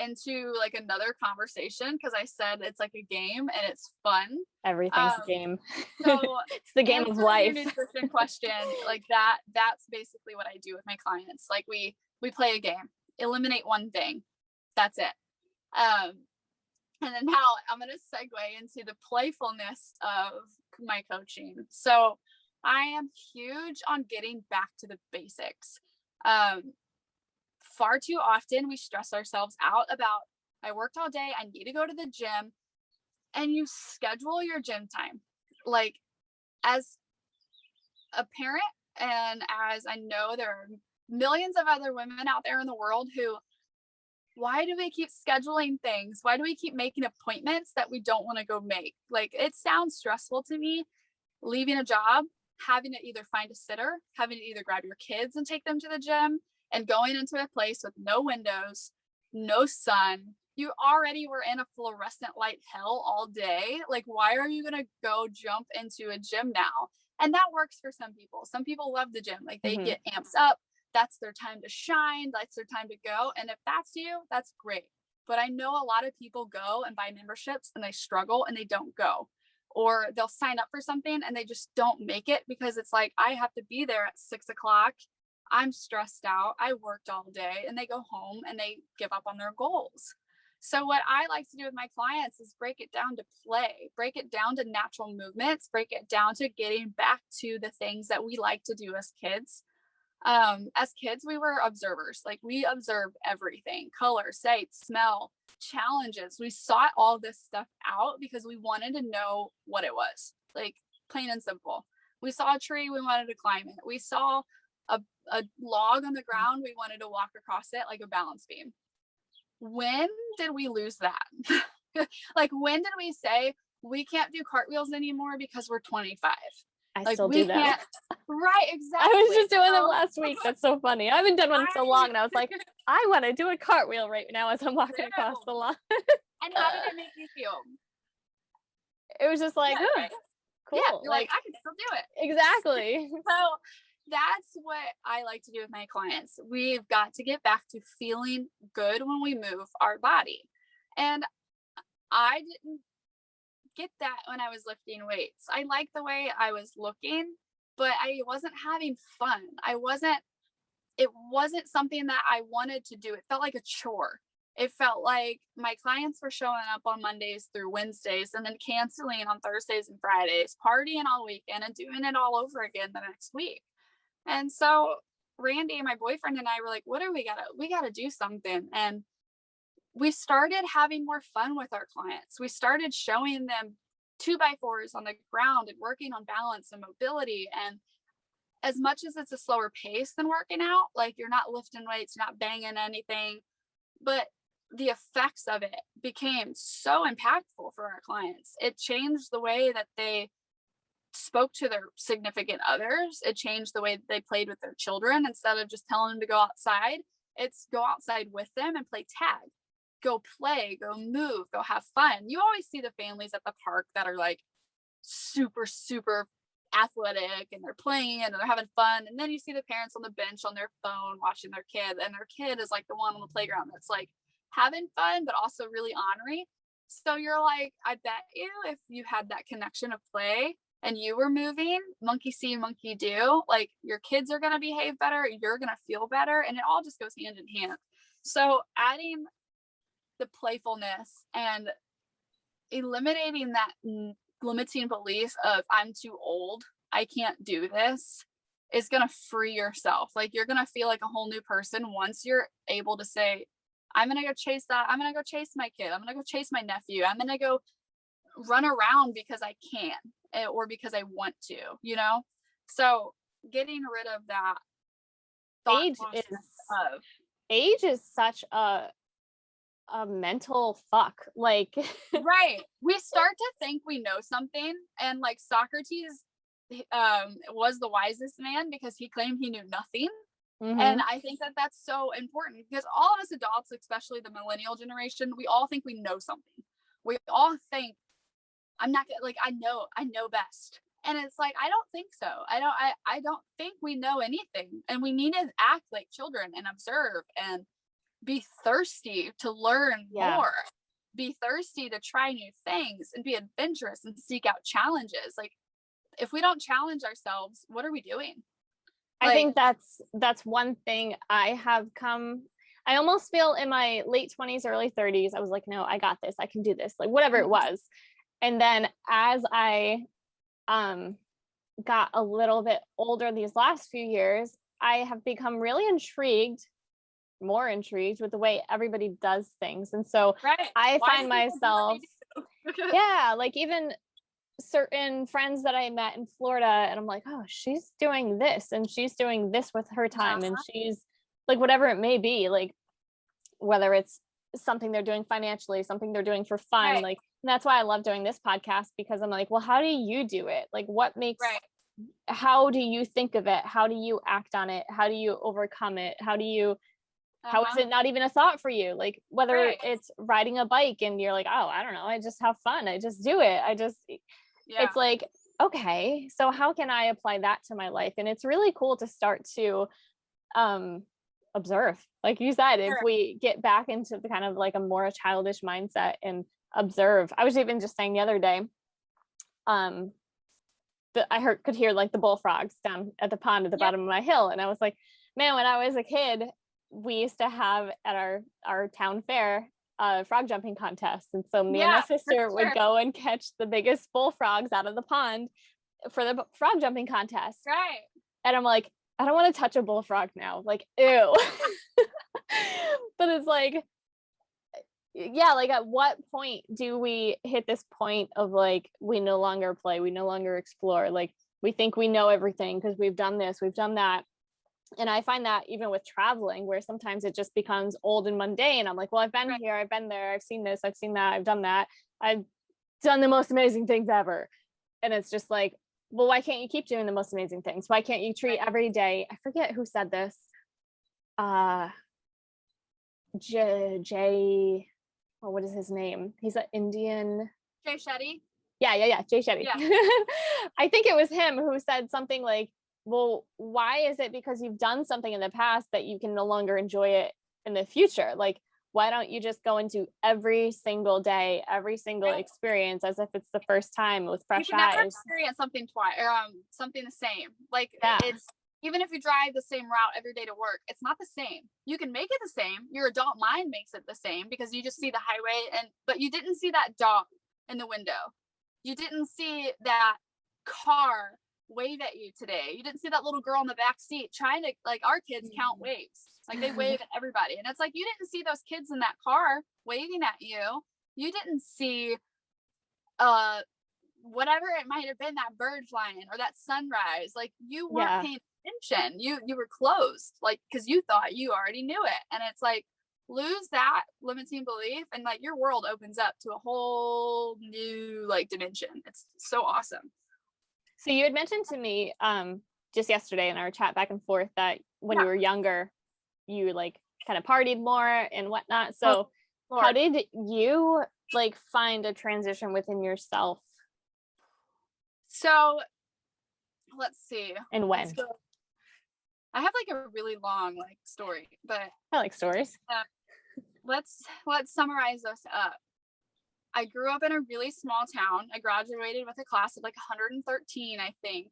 into like another conversation, because I said it's like a game and it's fun. Everything's a game. So it's the game of life. Your nutrition question, like that's basically what I do with my clients. Like we play a game, eliminate one thing. That's it. And then now I'm going to segue into the playfulness of my coaching. So I am huge on getting back to the basics. Far too often we stress ourselves out about, I worked all day, I need to go to the gym, and you schedule your gym time. Like, as a parent, and as I know there are millions of other women out there in the world who, why do we keep scheduling things? Why do we keep making appointments that we don't want to go make? Like, it sounds stressful to me, leaving a job, having to either find a sitter, having to either grab your kids and take them to the gym, and going into a place with no windows, no sun. You already were in a fluorescent light hell all day. Like, why are you going to go jump into a gym now? And that works for some people. Some people love the gym. Like, they get amped up. that's their time to shine, that's their time to go. And if that's you, that's great. But I know a lot of people go and buy memberships and they struggle and they don't go. Or they'll sign up for something and they just don't make it because it's like, I have to be there at 6 o'clock. I'm stressed out. I worked all day, and they go home and they give up on their goals. So what I like to do with my clients is break it down to play, break it down to natural movements, break it down to getting back to the things that we like to do as kids. As kids, we were observers. Like, we observed everything: color, sight, smell, challenges. We sought all this stuff out because we wanted to know what it was, like, plain and simple. We saw a tree, we wanted to climb it. We saw a log on the ground, we wanted to walk across it like a balance beam. When did we lose that? Like, when did we say we can't do cartwheels anymore because we're 25? I Like, still we do them. can't. Right, exactly. I was just doing them last week. That's so funny. I haven't done one in so long, and I was like, I want to do a cartwheel right now as I'm walking across the lawn. And how did it make you feel? It was just like, Yeah, oh, right. cool. Yeah, you're like, I can still do it. Exactly. So that's what I like to do with my clients. We've got to get back to feeling good when we move our body. And I didn't get that when I was lifting weights. I liked the way I was looking, but I wasn't having fun. It wasn't something that I wanted to do. It felt like a chore. It felt like my clients were showing up on Mondays through Wednesdays and then canceling on Thursdays and Fridays, partying all weekend and doing it all over again the next week. And so Randy, my boyfriend, and I were like, what do we gotta do something. And we started having more fun with our clients. We started showing them 2x4s on the ground and working on balance and mobility. And as much as it's a slower pace than working out, like, you're not lifting weights, you're not banging anything, but the effects of it became so impactful for our clients. It changed the way that they spoke to their significant others. It changed the way that they played with their children. Instead of just telling them to go outside, it's go outside with them and play tag. Go play, go move, go have fun. You always see the families at the park that are like super, super athletic and they're playing and they're having fun. And then you see the parents on the bench on their phone watching their kid, and their kid is like the one on the playground that's like having fun, but also really ornery. So you're like, I bet you if you had that connection of play and you were moving, monkey see, monkey do, like, your kids are going to behave better, you're going to feel better, and it all just goes hand in hand. So adding the playfulness and eliminating that limiting belief of I'm too old, I can't do this, is going to free yourself. Like, you're going to feel like a whole new person once you're able to say, I'm going to go chase that. I'm going to go chase my kid. I'm going to go chase my nephew. I'm going to go run around because I can, or because I want to, you know? So getting rid of that thought process age is such a mental fuck. Like, right. We start to think we know something, and like Socrates was the wisest man because he claimed he knew nothing. mm-hmm. And I think that that's so important because all of us adults, especially the millennial generation, we all think we know something. We all think, I'm not gonna, like, I know best. And it's like, I don't think so. I don't think we know anything, and we need to act like children and observe and be thirsty to learn more, be thirsty to try new things and be adventurous and seek out challenges. Like, if we don't challenge ourselves, what are we doing? I think that's one thing I almost feel in my late 20s, early 30s, I was like, no, I got this. I can do this, like, whatever it was. And then as I got a little bit older these last few years, I have become really more intrigued with the way everybody does things. And so I find myself, like, even certain friends that I met in Florida, and I'm like, oh, she's doing this and she's doing this with her time, and she's like, whatever it may be, like, whether it's something they're doing financially, something they're doing for fun, like, and that's why I love doing this podcast, because I'm like, well, how do you do it? Like, what makes how do you think of it? How do you act on it? How do you overcome it? How is it not even a thought for you? Like, whether it's riding a bike and you're like, oh, I don't know, I just have fun, I just do it, it's like, okay, so how can I apply that to my life? And it's really cool to start to observe, like you said, if Sure. we get back into the kind of like a more childish mindset and observe. I was even just saying the other day, that I could hear like the bullfrogs down at the pond at the bottom of my hill, and I was like, man, when I was a kid, we used to have at our town fair frog jumping contest, and so me and my sister would go and catch the biggest bullfrogs out of the pond for the frog jumping contest. Right. And I'm like, I don't want to touch a bullfrog now, like ew. But it's like, yeah, like at what point do we hit this point of like we no longer play, we no longer explore, like we think we know everything because we've done this, we've done that. And I find that even with traveling, where sometimes it just becomes old and mundane. I'm like, well, I've been here, I've been there, I've seen this, I've seen that, I've done that, I've done the most amazing things ever. And it's just like, well, why can't you keep doing the most amazing things? Why can't you treat every day? I forget who said this. Jay, oh, what is his name? He's an Indian. Jay Shetty. Yeah. Jay Shetty. Yeah. I think it was him who said something like, well, why is it because you've done something in the past that you can no longer enjoy it in the future? Like, why don't you just go into every single day, every single experience as if it's the first time with fresh you can never eyes? experience something twice, or something the same. Like Yeah. it's, even if you drive the same route every day to work, it's not the same. You can make it the same. Your adult mind makes it the same because you just see the highway, but you didn't see that dog in the window. You didn't see that car wave at you today. You didn't see that little girl in the back seat trying to, like, our kids count waves. Like they wave at everybody. And it's like, you didn't see those kids in that car waving at you. You didn't see whatever it might have been, that bird flying or that sunrise. Like you weren't paying attention. You were closed, like, because you thought you already knew it. And it's like, lose that limiting belief and like your world opens up to a whole new like dimension. It's so awesome. So you had mentioned to me just yesterday in our chat back and forth that when you were younger, you like kind of partied more and whatnot. So how did you like find a transition within yourself? So let's see. And when? I have like a really long like story, but I like stories. Let's summarize this up. I grew up in a really small town. I graduated with a class of like 113, I think.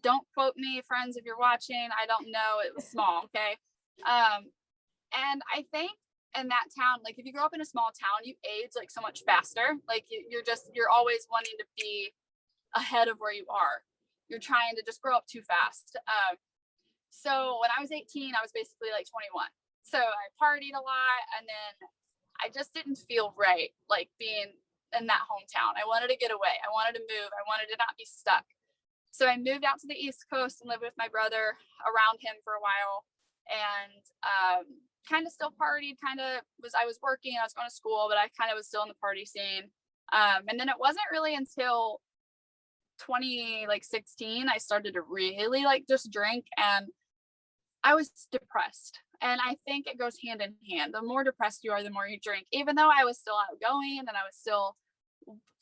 Don't quote me, friends, if you're watching. I don't know. It was small, okay? And I think in that town, like if you grow up in a small town, you age like so much faster. Like you're always wanting to be ahead of where you are. You're trying to just grow up too fast. So when I was 18, I was basically like 21. So I partied a lot, and then I just didn't feel right, like being in that hometown. I wanted to get away. I wanted to move. I wanted to not be stuck. So I moved out to the East Coast and lived with my brother around him for a while, and kind of still partied. I was working. I was going to school, but I kind of was still in the party scene. And then it wasn't really until 2016 I started to really like just drink, and I was depressed. And I think it goes hand in hand. The more depressed you are, the more you drink. Even though I was still outgoing and I was still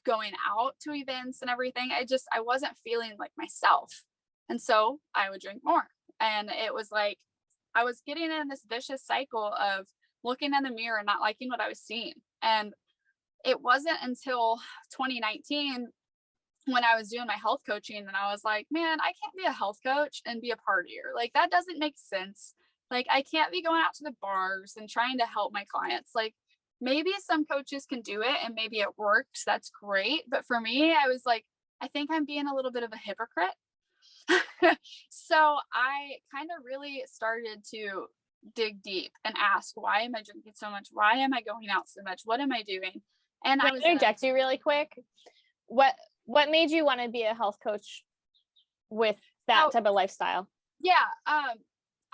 going out to events and everything, I wasn't feeling like myself. And so I would drink more. And it was like I was getting in this vicious cycle of looking in the mirror and not liking what I was seeing. And it wasn't until 2019 when I was doing my health coaching and I was like, man, I can't be a health coach and be a partier. Like that doesn't make sense. Like I can't be going out to the bars and trying to help my clients. Like maybe some coaches can do it and maybe it works. That's great. But for me, I was like, I think I'm being a little bit of a hypocrite. So I kind of really started to dig deep and ask, why am I drinking so much? Why am I going out so much? What am I doing? And I was interject you really quick. What made you want to be a health coach with that type of lifestyle? Yeah.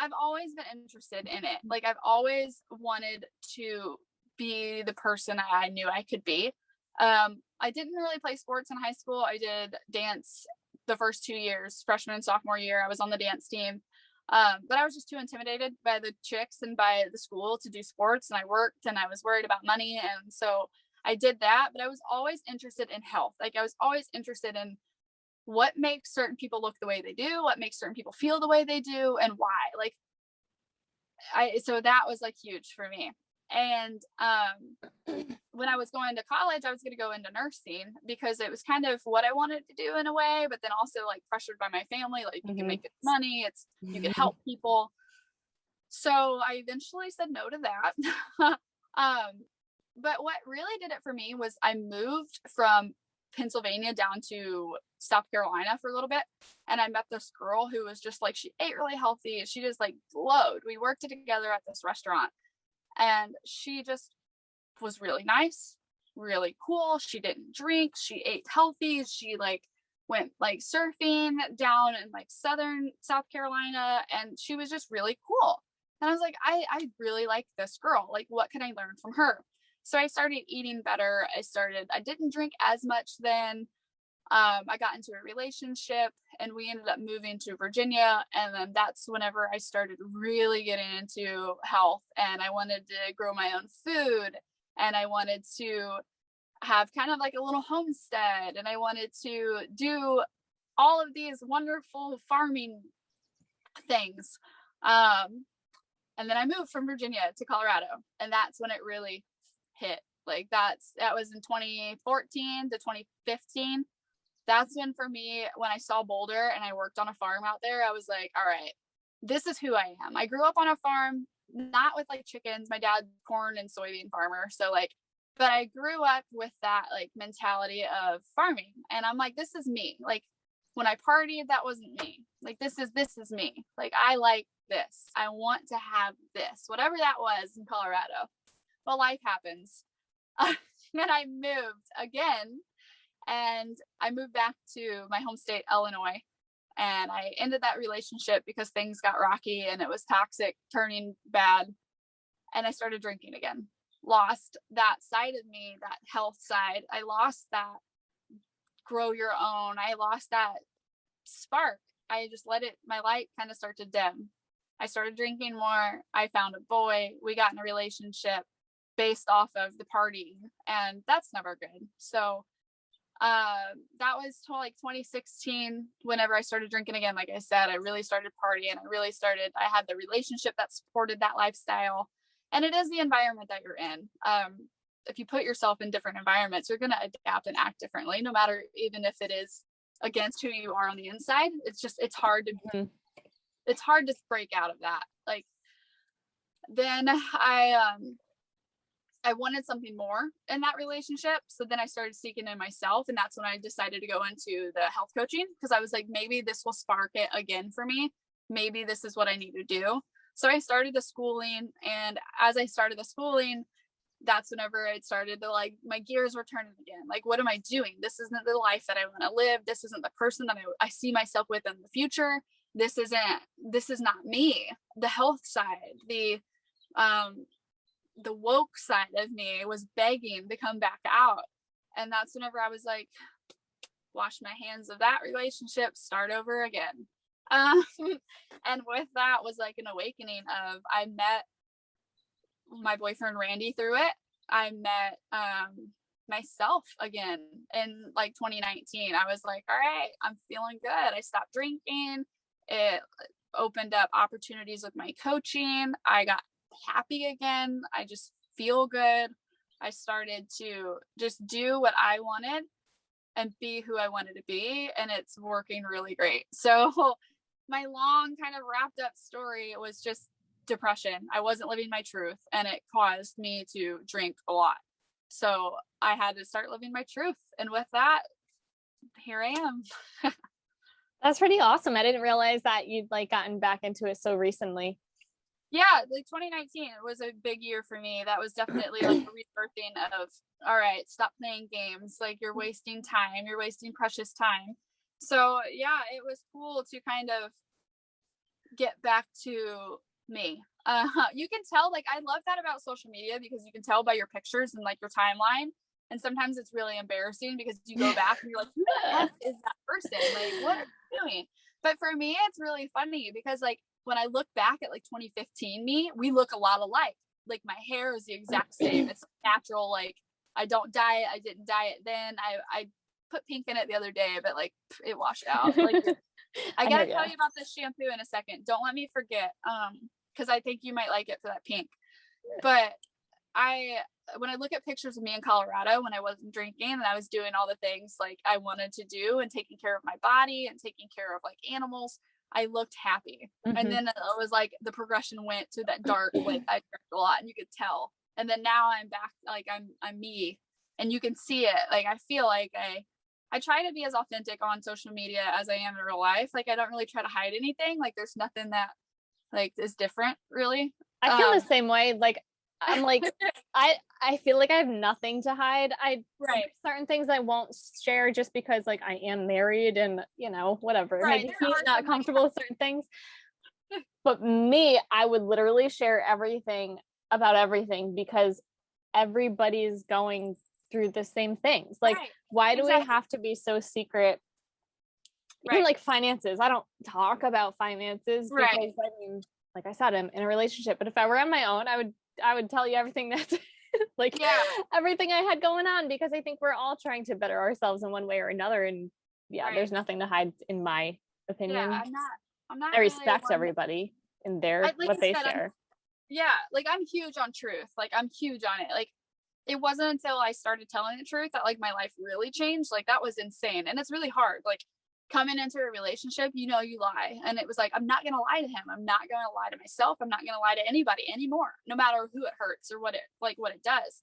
I've always been interested in it. Like I've always wanted to be the person I knew I could be. I didn't really play sports in high school. I did dance the first 2 years, freshman and sophomore year. I was on the dance team. But I was just too intimidated by the chicks and by the school to do sports. And I worked and I was worried about money. And so I did that, but I was always interested in health. Like I was always interested in what makes certain people look the way they do, what makes certain people feel the way they do, and why. Like so that was like huge for me. And when I was going to college, I was going to go into nursing because it was kind of what I wanted to do in a way, but then also like pressured by my family, like you can make good money, you can help people. So I eventually said no to that. But what really did it for me was I moved from Pennsylvania down to South Carolina for a little bit. And I met this girl who was just like, she ate really healthy. She just like glowed. We worked together at this restaurant and she just was really nice, really cool. She didn't drink. She ate healthy. She like went like surfing down in like southern South Carolina. And she was just really cool. And I was like, I really like this girl. Like, what can I learn from her? So I started eating better. I didn't drink as much then. I got into a relationship and we ended up moving to Virginia. And then that's whenever I started really getting into health and I wanted to grow my own food and I wanted to have kind of like a little homestead and I wanted to do all of these wonderful farming things. And then I moved from Virginia to Colorado and that's when it really hit. Like that was in 2014 to 2015. That's when for me, when I saw Boulder and I worked on a farm out there, I was like, all right, this is who I am. I grew up on a farm, not with like chickens. My dad's corn and soybean farmer. So like, but I grew up with that like mentality of farming. And I'm like, this is me. Like when I partied, that wasn't me. Like, this is me. Like, I like this. I want to have this, whatever that was in Colorado. Well, life happens. Then I moved again and I moved back to my home state, Illinois. And I ended that relationship because things got rocky and it was toxic, turning bad. And I started drinking again. Lost that side of me, that health side. I lost that grow your own. I lost that spark. I just let my light kind of start to dim. I started drinking more. I found a boy. We got in a relationship based off of the partying, and that's never good. So that was like 2016 whenever I started drinking again. Like I said, I really started partying. I had the relationship that supported that lifestyle, and it is the environment that you're in. If you put yourself in different environments, you're going to adapt and act differently, no matter, even if it is against who you are on the inside. It's hard to break out of that. Like, then I wanted something more in that relationship. So then I started seeking in myself. And that's when I decided to go into the health coaching, because I was like, maybe this will spark it again for me. Maybe this is what I need to do. So I started the schooling. And as I started the schooling, that's whenever it started to, like, my gears were turning again. Like, what am I doing? This isn't the life that I want to live. This isn't the person that I see myself with in the future. This is not me. The health side, the woke side of me was begging to come back out. And that's whenever I was like, wash my hands of that relationship, start over again. And with that was like an awakening of, I met my boyfriend Randy through it. I met myself again in like 2019. I was like, all right, I'm feeling good. I stopped drinking. It opened up opportunities with my coaching. I got happy again. I just feel good. I started to just do what I wanted and be who I wanted to be, and it's working really great. So my long kind of wrapped up story was just depression. I wasn't living my truth, and it caused me to drink a lot. So I had to start living my truth, and with that, here I am. That's pretty awesome. I didn't realize that you'd like gotten back into it so recently. Yeah, like 2019, it was a big year for me. That was definitely like a rebirthing of, all right, stop playing games. Like, you're wasting time. You're wasting precious time. So yeah, it was cool to kind of get back to me. You can tell, like, I love that about social media, because you can tell by your pictures and like your timeline. And sometimes it's really embarrassing because you go back and you're like, who the F is that person? Like, what are you doing? But for me, it's really funny because, like, when I look back at like 2015 me, we look a lot alike. Like, my hair is the exact same. It's natural. Like, I don't dye it. I didn't dye it then. I put pink in it the other day, but like, it washed out. Like, I gotta tell you about this shampoo in a second. Don't let me forget. because I think you might like it for that pink. But when I look at pictures of me in Colorado when I wasn't drinking and I was doing all the things like I wanted to do and taking care of my body and taking care of like animals, I looked happy. And then it was like the progression went to that dark, like I drank a lot and you could tell. And then now I'm back, like I'm me, and you can see it. Like I feel like I try to be as authentic on social media as I am in real life. Like I don't really try to hide anything. Like there's nothing that like is different really. I feel the same way. Like I'm like I feel like I have nothing to hide. Certain things I won't share just because like I am married and you know whatever. Maybe he's not comfortable with certain things. But me, I would literally share everything about everything because everybody's going through the same things. Like why do we have to be so secret? Even like finances. I don't talk about finances because I mean, like I said, I'm in a relationship. But if I were on my own, I would tell you everything that's like everything I had going on because I think we're all trying to better ourselves in one way or another. And there's nothing to hide in my opinion. I'm not I respect everybody in their what they share. Like I'm huge on truth. Like I'm huge on it. Like it wasn't until I started telling the truth that like my life really changed. Like that was insane. And it's really hard. Like coming into a relationship, you know, you lie. And it was like, I'm not going to lie to him. I'm not going to lie to myself. I'm not going to lie to anybody anymore, no matter who it hurts or what it does.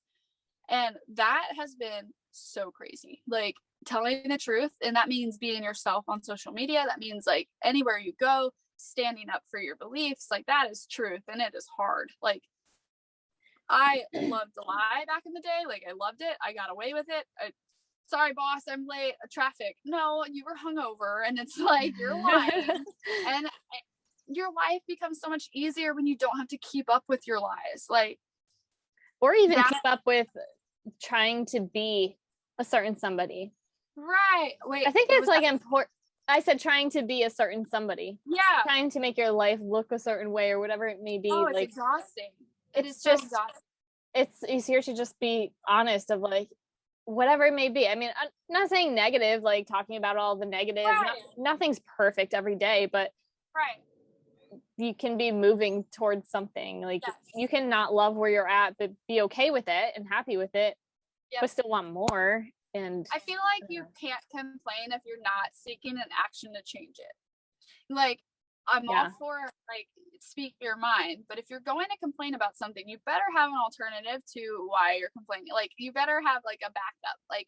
And that has been so crazy, like telling the truth. And that means being yourself on social media. That means like anywhere you go, standing up for your beliefs. Like that is truth. And it is hard. Like I loved to lie back in the day. Like I loved it. I got away with it. Sorry, boss, I'm late. Traffic. No, you were hungover. And it's like, you're lying. And your life becomes so much easier when you don't have to keep up with your lies. Like, or even keep up with trying to be a certain somebody. Right. Wait. I think it's like important. I said trying to be a certain somebody. Yeah. Trying to make your life look a certain way or whatever it may be. Oh, it's like exhausting. It's just exhausting. It's easier to just be honest of like whatever it may be. I mean, I'm not saying negative, like talking about all the negatives. Nothing's perfect every day, but you can be moving towards something. Like you can not love where you're at, but be okay with it and happy with it, but still want more. And I feel like you can't complain if you're not seeking an action to change it. Like I'm all for like speak your mind, but if you're going to complain about something, you better have an alternative to why you're complaining. Like you better have like a backup. Like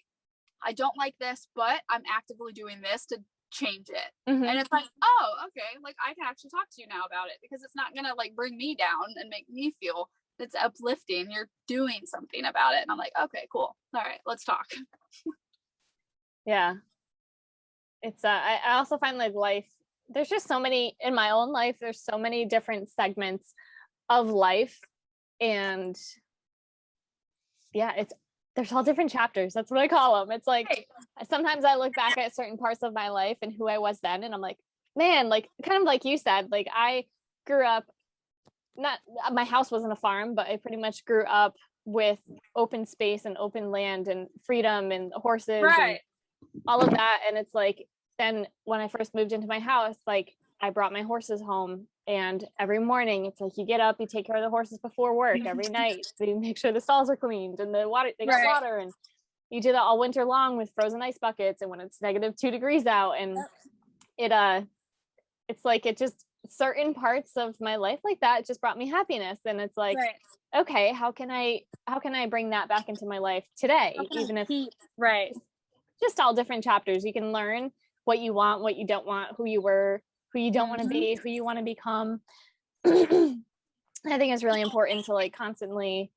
I don't like this, but I'm actively doing this to change it. And it's like, oh, okay, like I can actually talk to you now about it because it's not gonna like bring me down and make me feel it's uplifting. You're doing something about it. And I'm like, okay, cool. All right, let's talk. It's I also find like life, there's just so many in my own life, there's so many different segments of life, and there's all different chapters. That's what I call them. It's like sometimes I look back at certain parts of my life and who I was then, and I'm like, man, like kind of like you said, like I grew up, not my house wasn't a farm, but I pretty much grew up with open space and open land and freedom and horses and all of that. And it's like, then when I first moved into my house, like I brought my horses home, and every morning it's like you get up, you take care of the horses before work. Every night you make sure the stalls are cleaned and the water, they got water, and you do that all winter long with frozen ice buckets. And when it's -2 degrees out, and it's like it just certain parts of my life like that just brought me happiness. And it's like, okay, how can I bring that back into my life today? Even if just all different chapters. You can learn what you want, what you don't want, who you were, who you don't want to be, who you want to become. I think it's really important to like constantly,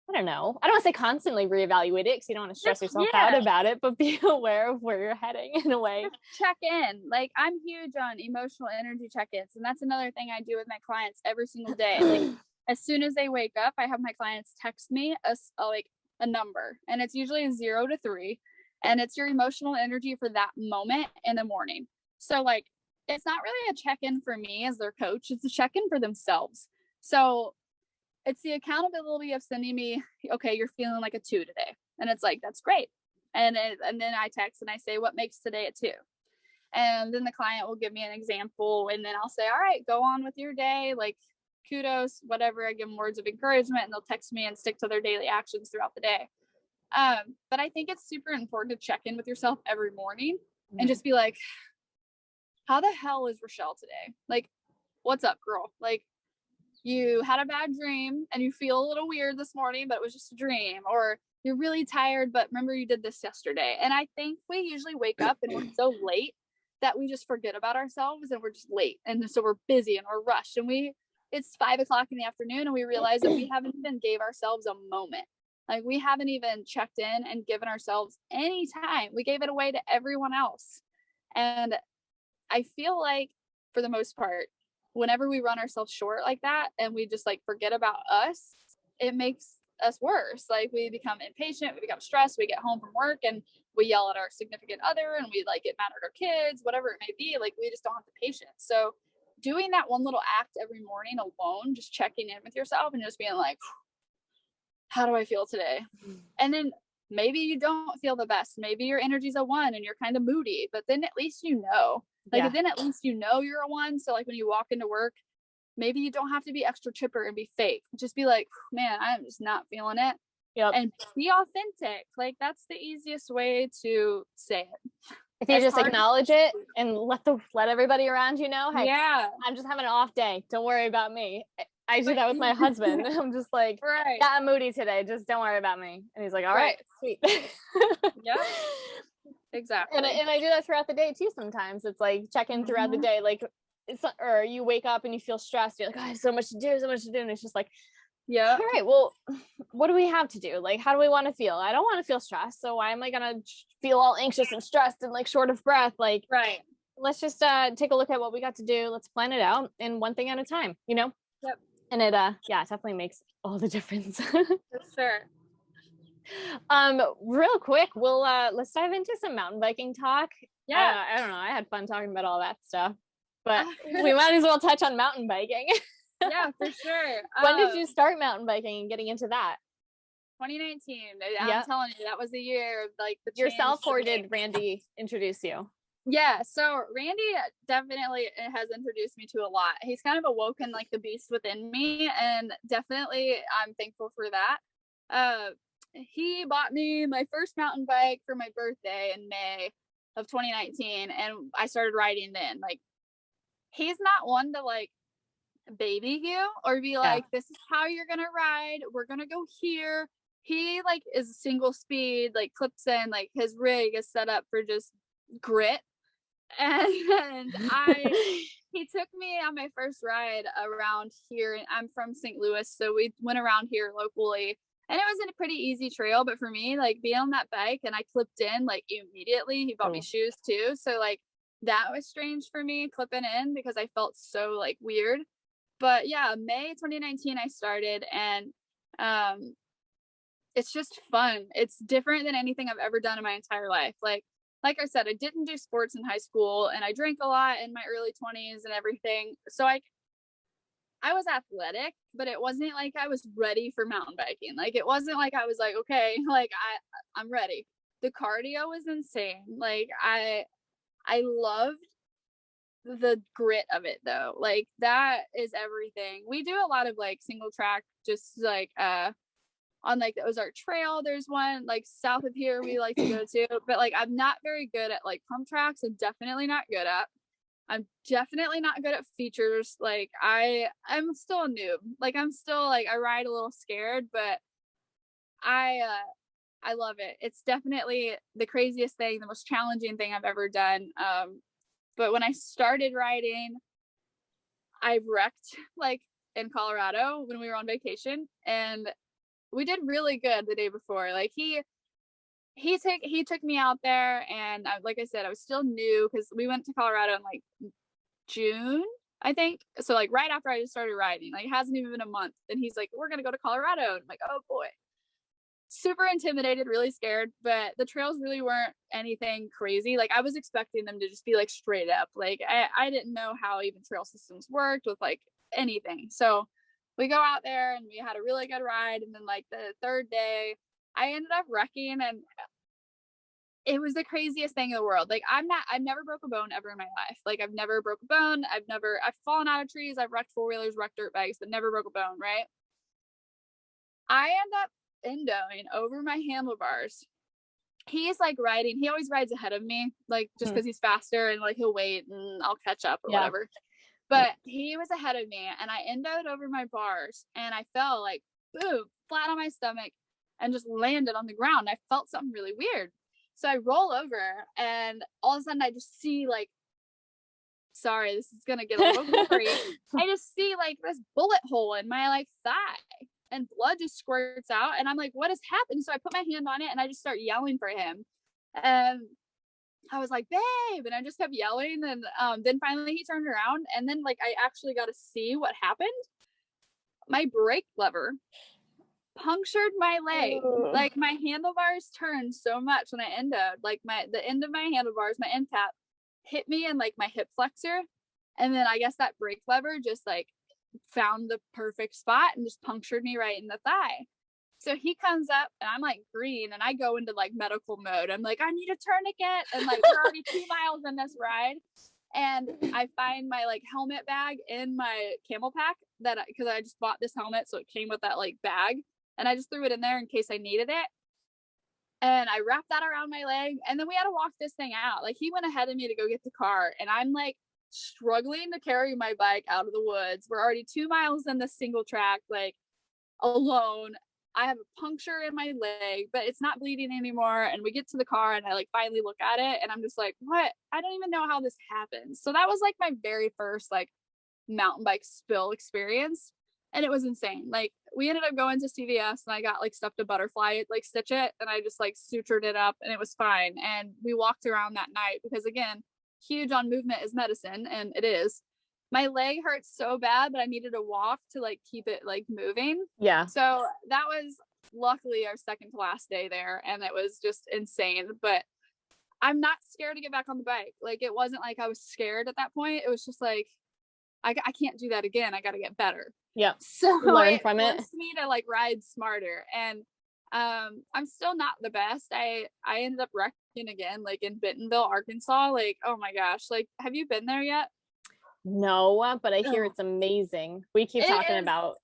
I don't want to say constantly reevaluate it because you don't want to stress yourself out about it, but be aware of where you're heading in a way. Check in. Like I'm huge on emotional energy check-ins. And that's another thing I do with my clients every single day. Like as soon as they wake up, I have my clients text me a number, and it's usually 0 to 3. And it's your emotional energy for that moment in the morning. So like, it's not really a check-in for me as their coach. It's a check-in for themselves. So it's the accountability of sending me, okay, you're feeling like a 2 today. And it's like, that's great. And then I text and I say, what makes today a 2? And then the client will give me an example. And then I'll say, all right, go on with your day. Like, kudos, whatever. I give them words of encouragement, and they'll text me and stick to their daily actions throughout the day. But I think it's super important to check in with yourself every morning and just be like, how the hell is Richelle today? Like, what's up, girl? Like, you had a bad dream and you feel a little weird this morning, but it was just a dream. Or you're really tired, but remember you did this yesterday. And I think we usually wake up and we're so late that we just forget about ourselves and we're just late. And so we're busy and we're rushed, and it's 5 o'clock in the afternoon and we realize that we haven't even gave ourselves a moment. Like, we haven't even checked in and given ourselves any time. We gave it away to everyone else. And I feel like, for the most part, whenever we run ourselves short like that and we just like forget about us, it makes us worse. Like, we become impatient, we become stressed, we get home from work and we yell at our significant other and we like get mad at our kids, whatever it may be. Like, we just don't have the patience. So doing that one little act every morning alone, just checking in with yourself and just being like, how do I feel today? And then maybe you don't feel the best. Maybe your energy's a 1 and you're kind of moody, but then at least you know. Like, then at least you know you're a 1. So like when you walk into work, maybe you don't have to be extra chipper and be fake. Just be like, man, I'm just not feeling it. Yep. And be authentic. Like, that's the easiest way to say it. If you just acknowledge it and let everybody around you know, hey, yeah, I'm just having an off day. Don't worry about me. I do that with my husband. I'm just like, yeah, I'm moody today. Just don't worry about me. And he's like, all right, sweet. Yeah, exactly. And I do that throughout the day too. Sometimes it's like check in throughout the day. Like, or you wake up and you feel stressed. You're like, oh, I have so much to do. And it's just like, all right, well, what do we have to do? Like, how do we want to feel? I don't want to feel stressed. So why am I going to feel all anxious and stressed and like short of breath? Like, let's just take a look at what we got to do. Let's plan it out, and one thing at a time, you know? Yep. And it it definitely makes all the difference. For sure. Real quick, we'll let's dive into some mountain biking talk. Yeah. I don't know, I had fun talking about all that stuff, but we might as well touch on mountain biking. Yeah, for sure. When did you start mountain biking and getting into that? 2019. I'm telling you, that was the year of like the yourself, or did Randy introduce you? Yeah, so Randy definitely has introduced me to a lot. He's kind of awoken like the beast within me, and definitely I'm thankful for that. He bought me my first mountain bike for my birthday in May of 2019, and I started riding then. Like, he's not one to like baby you or be like, this is how you're gonna ride, we're gonna go here. He like is single speed, like clips in, like his rig is set up for just grit. And he took me on my first ride around here. I'm from St. Louis, so we went around here locally, and it was in a pretty easy trail. But for me, like being on that bike and I clipped in like immediately. He bought me shoes too, so like that was strange for me, clipping in, because I felt so like weird. But yeah, May 2019 I started, and it's just fun. It's different than anything I've ever done in my entire life. Like I said, I didn't do sports in high school, and I drank a lot in my early 20s and everything. So I was athletic, but it wasn't like I was ready for mountain biking. Like, it wasn't like I was like, okay, like I'm ready. The cardio was insane. Like, I loved the grit of it though. Like, that is everything. We do a lot of like single track, just like on like the Ozark Trail. There's one like south of here we like to go to, but like I'm not very good at like pump tracks. I'm definitely not good at features. Like, I'm still a noob. Like, I'm still like, I ride a little scared, but I love it. It's definitely the craziest thing, the most challenging thing I've ever done. But when I started riding, I wrecked like in Colorado when we were on vacation, and we did really good the day before. Like, he took me out there, and like I said, I was still new because we went to Colorado in like June, I think. So like right after I just started riding, like it hasn't even been a month, and he's like, we're gonna go to Colorado. And I'm like, oh boy. Super intimidated, really scared, but the trails really weren't anything crazy. Like, I was expecting them to just be like straight up. Like, I didn't know how even trail systems worked with like anything. So we go out there and we had a really good ride. And then like the third day, I ended up wrecking, and it was the craziest thing in the world. Like I've never broke a bone ever in my life. Like I've never broke a bone. I've fallen out of trees. I've wrecked 4-wheelers, wrecked dirt bikes, but never broke a bone, right? I end up endoing over my handlebars. He's like riding, he always rides ahead of me, like just because he's faster and like he'll wait and I'll catch up or whatever. But he was ahead of me and I endoed over my bars and I fell like boom, flat on my stomach and just landed on the ground. I felt something really weird. So I roll over and all of a sudden I just see like, sorry, this is gonna get a little gory. I just see like this bullet hole in my like thigh and blood just squirts out. And I'm like, what has happened? So I put my hand on it and I just start yelling for him. And I was like, babe, and I just kept yelling. And then finally he turned around and then like I actually got to see what happened. My brake lever punctured my leg. Like my handlebars turned so much when I ended, like the end of my handlebars, my end cap hit me in like my hip flexor, and then I guess that brake lever just like found the perfect spot and just punctured me right in the thigh. So he comes up and I'm like green and I go into like medical mode. I'm like, I need a tourniquet, and like we're already 2 miles in this ride. And I find my like helmet bag in my camel pack because I just bought this helmet, so it came with that like bag. And I just threw it in there in case I needed it. And I wrapped that around my leg. And then we had to walk this thing out. Like he went ahead of me to go get the car. And I'm like struggling to carry my bike out of the woods. We're already 2 miles in this single track, like alone. I have a puncture in my leg, but it's not bleeding anymore. And we get to the car and I like finally look at it and I'm just like, what? I don't even know how this happened. So that was like my very first like mountain bike spill experience. And it was insane. Like we ended up going to CVS and I got like stuff to butterfly like stitch it, and I just like sutured it up and it was fine. And we walked around that night because again, huge on movement is medicine, and it is. My leg hurts so bad, but I needed to walk to like keep it like moving. Yeah. So that was luckily our second to last day there, and it was just insane. But I'm not scared to get back on the bike. Like it wasn't like I was scared at that point. It was just like I can't do that again. I got to get better. Yeah. So learn from it. Forced me to like ride smarter. And I'm still not the best. I ended up wrecking again, like in Bentonville, Arkansas. Like, oh my gosh. Like, have you been there yet? No, but I hear it's amazing. We keep talking about.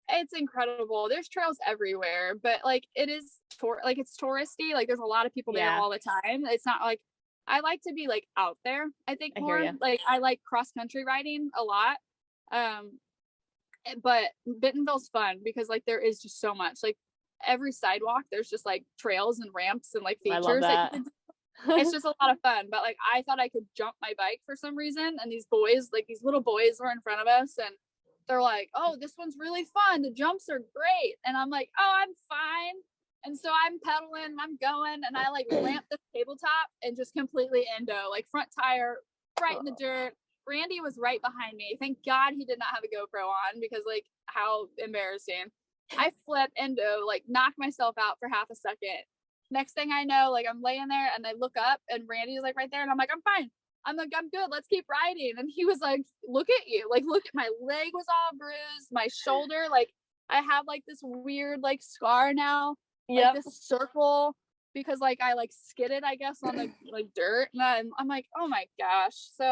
It's incredible. There's trails everywhere, but like it is like it's touristy. Like there's a lot of people there all the time. It's not like I like to be like out there. I think more like I like cross country riding a lot. But Bentonville's fun because like there is just so much. Like every sidewalk, there's just like trails and ramps and like features. I love that. It's just a lot of fun. But like I thought I could jump my bike for some reason, and these boys, like these little boys, were in front of us, and they're like, "Oh, this one's really fun. The jumps are great." And I'm like, "Oh, I'm fine." And so I'm pedaling, I'm going, and I like ramp the tabletop and just completely endo, like front tire right in the dirt. Randy was right behind me. Thank God he did not have a GoPro on because like how embarrassing. I flip endo, like knock myself out for half a second. Next thing I know, like I'm laying there and I look up and Randy is like right there and I'm like, I'm fine. I'm like, I'm good. Let's keep riding. And he was like, look at you. Like, look at my leg was all bruised. My shoulder, like I have like this weird like scar now. Like this circle because like I like skidded, I guess, on the like dirt. And I'm like, oh my gosh. So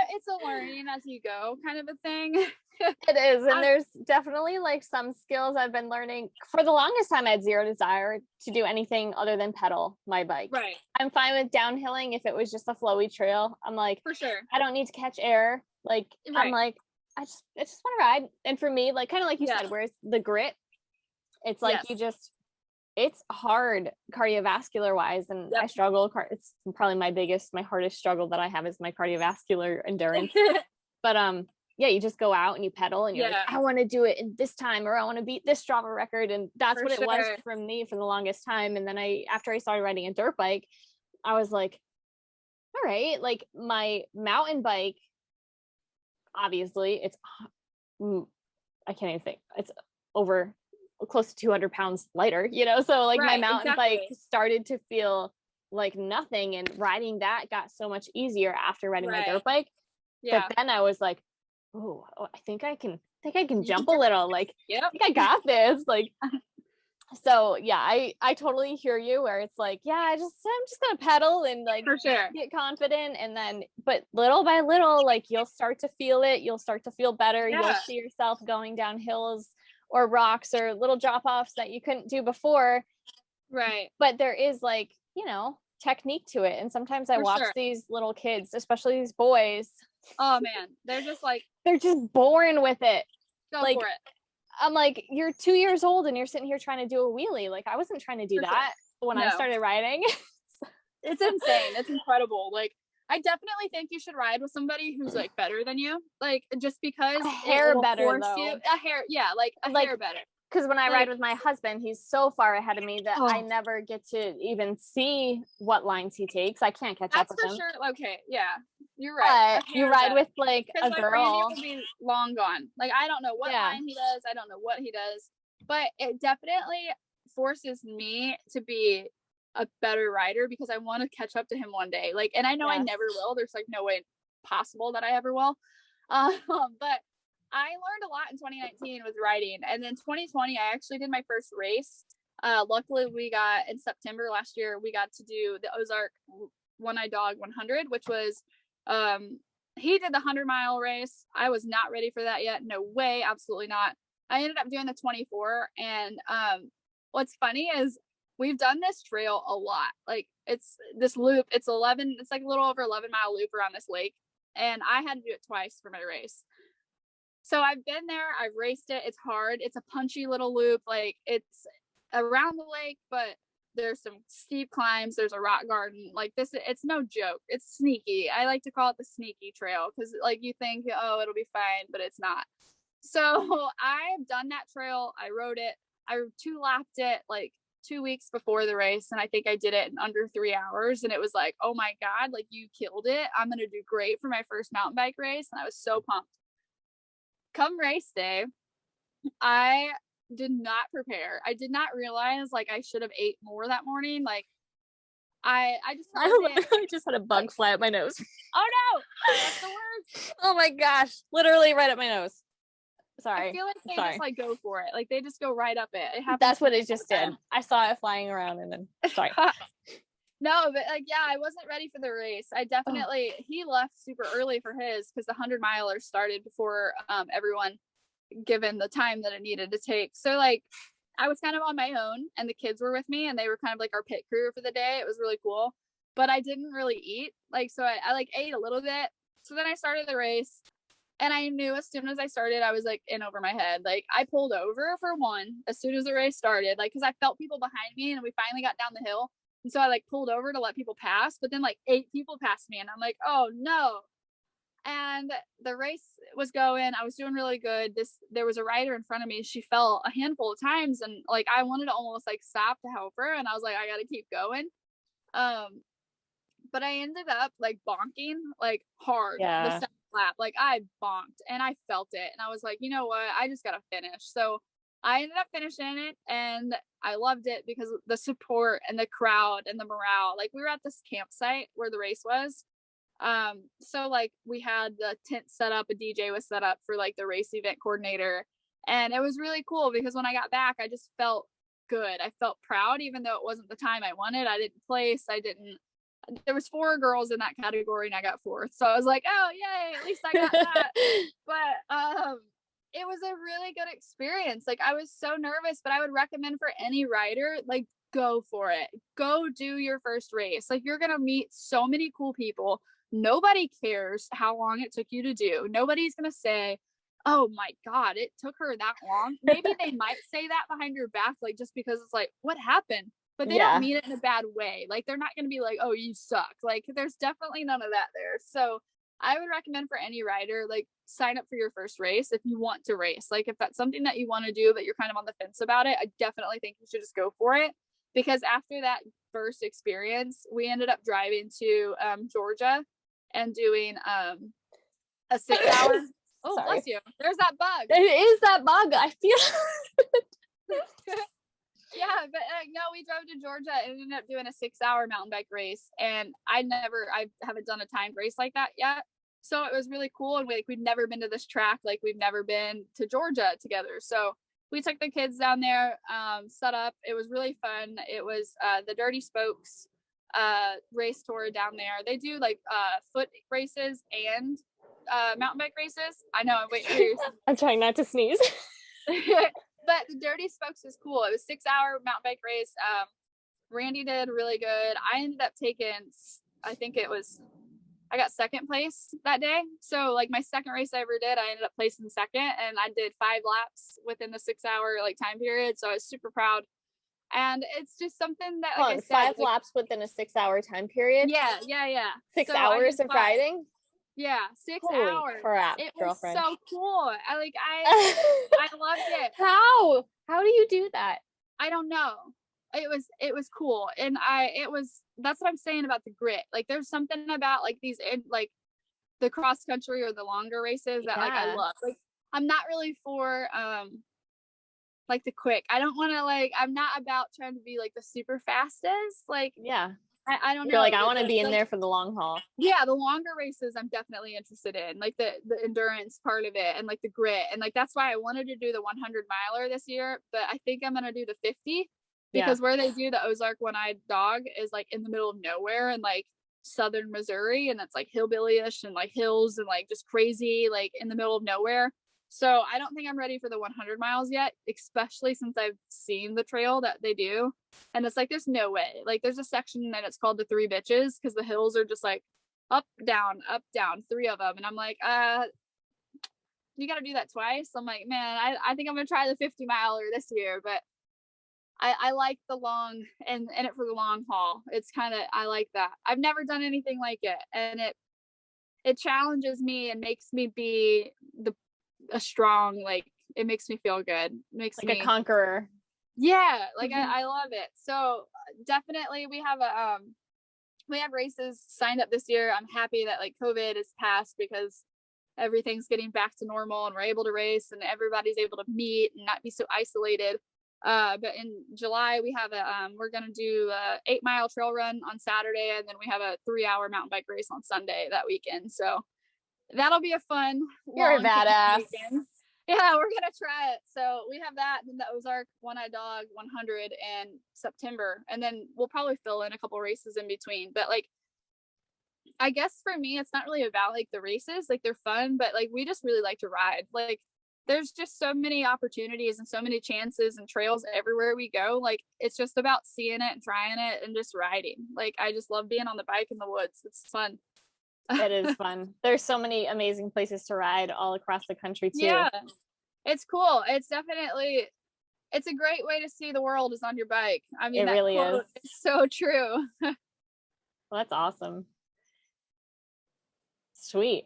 it's a learning as you go kind of a thing. It is. And there's definitely like some skills I've been learning. For the longest time, I had zero desire to do anything other than pedal my bike. Right. I'm fine with downhilling if it was just a flowy trail. I'm like, for sure, I don't need to catch air. Like, I'm like, I just want to ride. And for me, like kind of like you said, where's the grit? It's like it's hard cardiovascular wise, and I struggle. It's probably my hardest struggle that I have is my cardiovascular endurance. But you just go out and you pedal and you're like, I want to do it in this time, or I want to beat this Strava record. And that's what it was for me for the longest time. And then after I started riding a dirt bike, I was like, all right, like my mountain bike, obviously I can't even think, it's over close to 200 pounds lighter, so like my mountain bike started to feel like nothing, and riding that got so much easier after riding my dirt bike. But then I was like, oh, I think I can jump a little, like I think I got this, like So yeah, I totally hear you where it's like, yeah, I'm just gonna pedal and like For sure. get confident, and then but little by little, like you'll start to feel it, you'll start to feel better, you'll Yeah. see yourself going down hills or rocks or little drop offs that you couldn't do before. Right. But there is like, technique to it. And sometimes I For watch sure. these little kids, especially these boys, Oh man, they're just like, they're just born with it. go Like for it. I'm like, you're 2 years old and you're sitting here trying to do a wheelie. Like I wasn't trying to do For sure. that when I No. started riding. It's insane. It's incredible. Like, I definitely think you should ride with somebody who's like better than you. Like, just because A hair it will better, force though. you. A hair, yeah, like a Like, hair better. Because when I Like- ride with my husband, he's so far ahead of me that I Oh. never get to even see what lines he takes. I can't catch That's up with for him. sure. Okay, yeah, you're right. But you ride with like a Because girl. Randy will be long gone. Like, I don't know what Yeah. line he does. I don't know what he does. But it definitely forces me to be a better rider because I want to catch up to him one day. Like, and I know I Yes. never will. There's like no way possible that I ever will. But I learned a lot in 2019 with riding, and then 2020 I actually did my first race. Luckily, we got in September last year. We got to do the Ozark One-Eyed Dog 100, which was he did the 100-mile race. I was not ready for that yet. No way, absolutely not. I ended up doing the 24, and what's funny is we've done this trail a lot. Like, it's this loop. It's like a little over 11-mile loop around this lake, and I had to do it twice for my race. So I've been there, I've raced it. It's hard. It's a punchy little loop. Like, it's around the lake, but there's some steep climbs. There's a rock garden. Like, this, it's no joke. It's sneaky. I like to call it the sneaky trail because, like, you think, oh, it'll be fine, but it's not. So I've done that trail. I rode it. I 2-lapped it like 2 weeks before the race, and I think I did it in under 3 hours. And it was like, oh my God, like, you killed it. I'm gonna do great for my first mountain bike race. And I was so pumped. Come race day, I did not prepare. I did not realize like I should have ate more that morning. Like, I just I literally just had a bug fly at my nose. Oh no, that's the worst. Oh my gosh, literally right at my nose. Sorry. I feel like they Sorry. just like go for it. Like, they just go right up it. It happens. That's what to me it just all the did. time. I saw it flying around and then sorry. No, but like, yeah, I wasn't ready for the race. I definitely he left super early for his because the 100-milers started before everyone given the time that it needed to take. So like, I was kind of on my own, and the kids were with me, and they were kind of like our pit crew for the day. It was really cool, but I didn't really eat. Like, so I like ate a little bit. So then I started the race, and I knew as soon as I started, I was like in over my head. Like, I pulled over for one as soon as the race started, like, because I felt people behind me, and we finally got down the hill. And so I like pulled over to let people pass, but then like 8 people passed me, and I'm like, oh no. And the race was going. I was doing really good. There was a rider in front of me. She fell a handful of times, and like I wanted to almost like stop to help her, and I was like, I gotta keep going. But I ended up like bonking like hard the second lap. Like, I bonked and I felt it, and I was like, you know what? I just gotta finish. So I ended up finishing it, and I loved it because the support and the crowd and the morale. Like, we were at this campsite where the race was. So like, we had the tent set up, a DJ was set up for like the race event coordinator, and it was really cool because when I got back, I just felt good. I felt proud, even though it wasn't the time I wanted. I didn't place. There was 4 girls in that category, and I got 4th. So I was like, oh yay, at least I got that. But it was a really good experience. Like, I was so nervous, but I would recommend for any rider, like, go for it. Go do your first race. Like, you're gonna meet so many cool people. Nobody cares how long it took you to do. Nobody's gonna say, oh my God, it took her that long. Maybe they might say that behind your back, like, just because it's like, what happened? But they don't mean it in a bad way. Like, they're not going to be like, oh, you suck. Like, there's definitely none of that there. So I would recommend for any rider, like, sign up for your first race if you want to race. Like, if that's something that you want to do, but you're kind of on the fence about it, I definitely think you should just go for it. Because after that first experience, we ended up driving to Georgia and doing a 6-hour. Oh, Sorry. Bless you. There's that bug. It is that bug. I feel Yeah, but no, we drove to Georgia and ended up doing a 6-hour mountain bike race, and I haven't done a timed race like that yet, so it was really cool. And we'd never been to this track, like, we've never been to Georgia together, so we took the kids down there, set up. It was really fun. It was the Dirty Spokes race tour down there. They do like foot races and mountain bike races. I know. Wait. I'm trying not to sneeze. But the Dirty Spokes is cool. It was 6-hour mountain bike race. Randy did really good. I ended up taking, I got second place that day. So like my second race I ever did, I ended up placing second, and I did 5 laps within the 6-hour like time period. So I was super proud. And it's just something that, like I said, 5 laps within a 6-hour time period. Yeah. 6 So hours of riding. Yeah, 6 Holy hours. crap, It girlfriend. was so cool. I loved it. How do you do that? I don't know. It was cool, and that's what I'm saying about the grit. Like there's something about like these like the cross country or the longer races that like I love. Like I'm not really for like the quick. I don't want to like, I'm not about trying to be like the super fastest. Like I don't know. You're like, I want to be in there for the long haul. Yeah, the longer races I'm definitely interested in, like the endurance part of it and like the grit. And like that's why I wanted to do the 100 miler this year, but I think I'm gonna do the 50 because where they do the Ozark One-Eyed Dog is like in the middle of nowhere in like southern Missouri, and that's like hillbilly-ish and like hills and like just crazy, like in the middle of nowhere. So I don't think I'm ready for the 100 miles yet, especially since I've seen the trail that they do. And it's like, there's no way. Like there's a section that it's called the 3 bitches because the hills are just like up, down, 3 of them. And I'm like, you got to do that twice. I'm like, man, I think I'm going to try the 50 miler this year, but I like the long and it for the long haul. It's kind of, I like that. I've never done anything like it. And it challenges me and makes me be a strong, like it makes me feel good. It makes like me a conqueror. Yeah, like I love it. So definitely we have races signed up this year. I'm happy that like COVID is passed because everything's getting back to normal and we're able to race and everybody's able to meet and not be so isolated. But in July we have we're gonna do a 8-mile trail run on Saturday, and then we have a 3-hour mountain bike race on Sunday that weekend. So that'll be a fun. You're a badass. Weekend. Yeah, we're gonna try it. So we have that, and then the Ozark One-Eyed Dog 100 in September, and then we'll probably fill in a couple races in between. But like, I guess for me, it's not really about like the races. Like they're fun, but like we just really like to ride. Like there's just so many opportunities and so many chances and trails everywhere we go. Like it's just about seeing it and trying it and just riding. Like I just love being on the bike in the woods. It's fun. It is fun. There's so many amazing places to ride all across the country too. Yeah, it's cool. It's definitely, it's a great way to see the world is on your bike. I mean, it really is so true. Well, that's awesome. Sweet.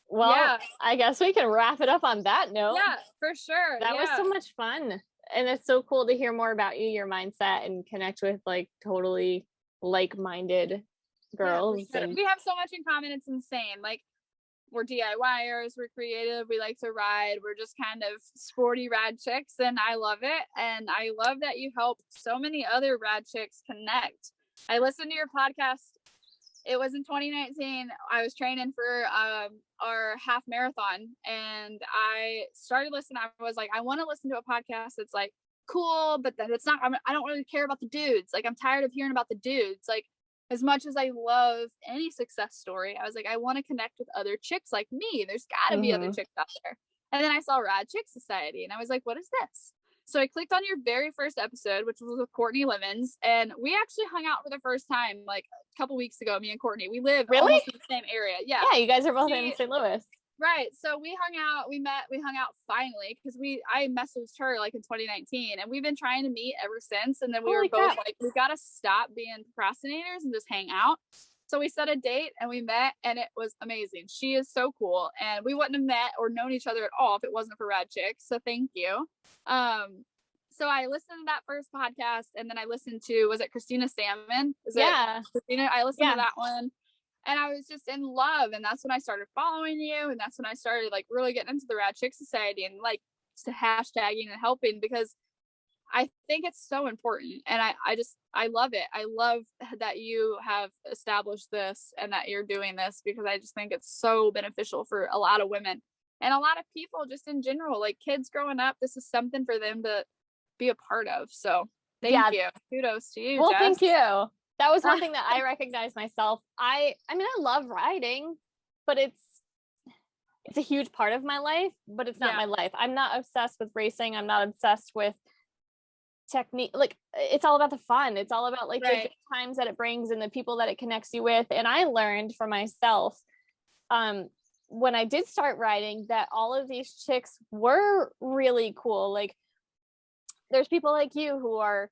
Well, yeah. I guess we can wrap it up on that note. Yeah, for sure. That was so much fun. And it's so cool to hear more about you, your mindset, and connect with like totally like-minded girls. Yeah, we have so much in common. It's insane. Like we're DIYers, we're creative, we like to ride, we're just kind of sporty rad chicks, and I love it. And I love that you help so many other rad chicks connect. I listened to your podcast. It was in 2019. I was training for our half marathon, and I started listening. I was like, I want to listen to a podcast that's like cool, but then it's not, I don't really care about the dudes. Like I'm tired of hearing about the dudes. Like as much as I love any success story, I was like, I want to connect with other chicks like me. There's got to be other chicks out there. And then I saw Rad Chick Society, and I was like, what is this? So I clicked on your very first episode, which was with Courtney Lemons, and we actually hung out for the first time like a couple weeks ago, me and Courtney. We live almost in the same area. Yeah, you guys are both in St. Louis. Right. So we hung out, we hung out finally because I messaged her like in 2019, and we've been trying to meet ever since. And then we were both like, we got to stop being procrastinators and just hang out. So we set a date and we met, and it was amazing. She is so cool, and we wouldn't have met or known each other at all if it wasn't for Rad Chick. So thank you. So I listened to that first podcast, and then I listened to, was it Christina Salmon? Christina? I listened to that one, and I was just in love. And that's when I started following you. And that's when I started like really getting into the Rad Chick Society and like to hashtagging and helping, because I think it's so important. And I love it. I love that you have established this and that you're doing this, because I just think it's so beneficial for a lot of women. And a lot of people just in general, like kids growing up, this is something for them to be a part of. So thank you. Kudos to you, Well, Jess. thank you. That was one thing that I recognized myself. I mean, I love riding, but it's a huge part of my life, but it's not my life. I'm not obsessed with racing. I'm not obsessed with technique. Like, it's all about the fun. It's all about like the good times that it brings and the people that it connects you with. And I learned for myself, when I did start riding, that all of these chicks were really cool. Like, there's people like you who are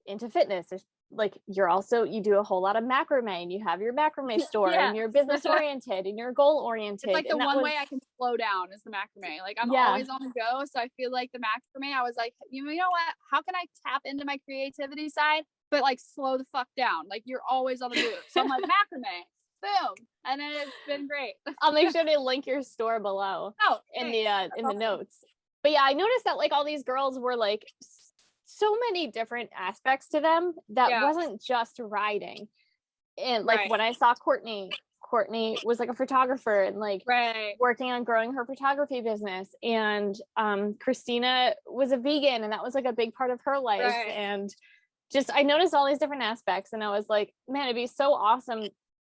into fitness. There's like, you do a whole lot of macrame, and you have your macrame store and you're business oriented and you're goal oriented. It's like the one way I can slow down is the macrame. Like, I'm always on the go. So I feel like the macrame, I was like, you know what? How can I tap into my creativity side, but like slow the fuck down? Like, you're always on the move. So I'm like, macrame, boom. And then it's been great. I'll make sure to link your store below in the notes. But yeah, I noticed that like all these girls were like so many different aspects to them that wasn't just riding. And like when I saw Courtney was like a photographer and like working on growing her photography business, and Christina was a vegan, and that was like a big part of her life. And just I noticed all these different aspects, and I was like, man, it'd be so awesome,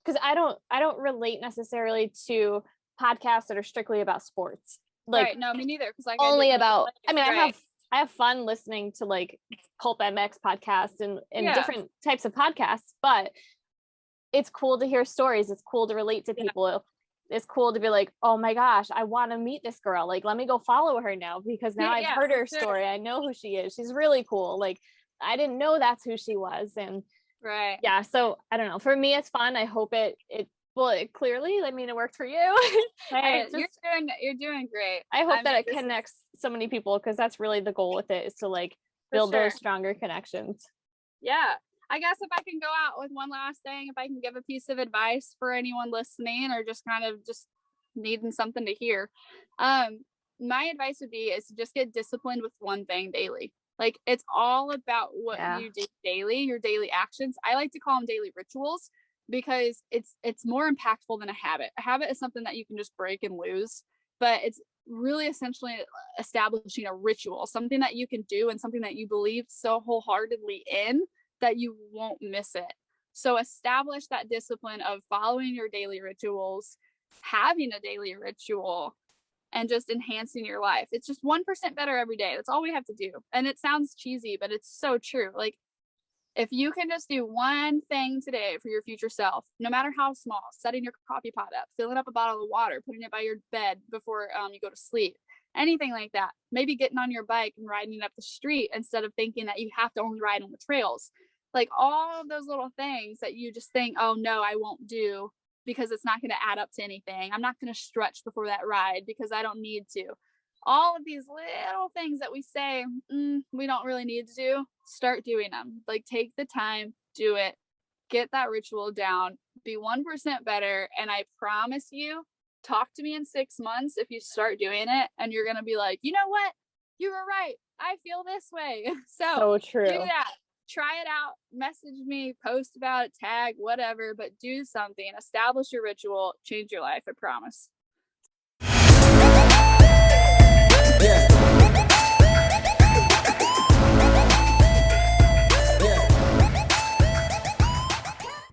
because I don't relate necessarily to podcasts that are strictly about sports. Like, no, me neither, because like only about I mean I have fun listening to like Pulp MX podcasts and different types of podcasts, but it's cool to hear stories. It's cool to relate to people. It's cool to be like, oh my gosh, I want to meet this girl. Like, let me go follow her now, because now I've heard her story. I know who she is. She's really cool. Like, I didn't know that's who she was. And so I don't know. For me, it's fun. I hope it clearly, I mean, it worked for you. Hey, you're doing great. I hope that it connects so many people, because that's really the goal with it, is to like build those stronger connections. Yeah. I guess if I can go out with one last thing, if I can give a piece of advice for anyone listening or just kind of just needing something to hear, my advice would be is to just get disciplined with one thing daily. Like, it's all about what you do daily, your daily actions. I like to call them daily rituals, because it's more impactful than a habit. A habit is something that you can just break and lose, but it's really essentially establishing a ritual, something that you can do and something that you believe so wholeheartedly in that you won't miss it. So establish that discipline of following your daily rituals, having a daily ritual, and just enhancing your life. It's just 1% better every day. That's all we have to do. And it sounds cheesy, but it's so true. Like, if you can just do one thing today for your future self, no matter how small, setting your coffee pot up, filling up a bottle of water, putting it by your bed before you go to sleep, anything like that. Maybe getting on your bike and riding up the street instead of thinking that you have to only ride on the trails. Like, all of those little things that you just think, oh no, I won't do because it's not going to add up to anything. I'm not going to stretch before that ride because I don't need to. All of these little things that we say we don't really need to do, start doing them. Like, take the time, do it, get that ritual down, be 1% better. And I promise you, talk to me in 6 months if you start doing it, and you're going to be like, you know what? You were right. I feel this way. So true. Do that. Try it out. Message me, post about it, tag, whatever, but do something. Establish your ritual, change your life. I promise.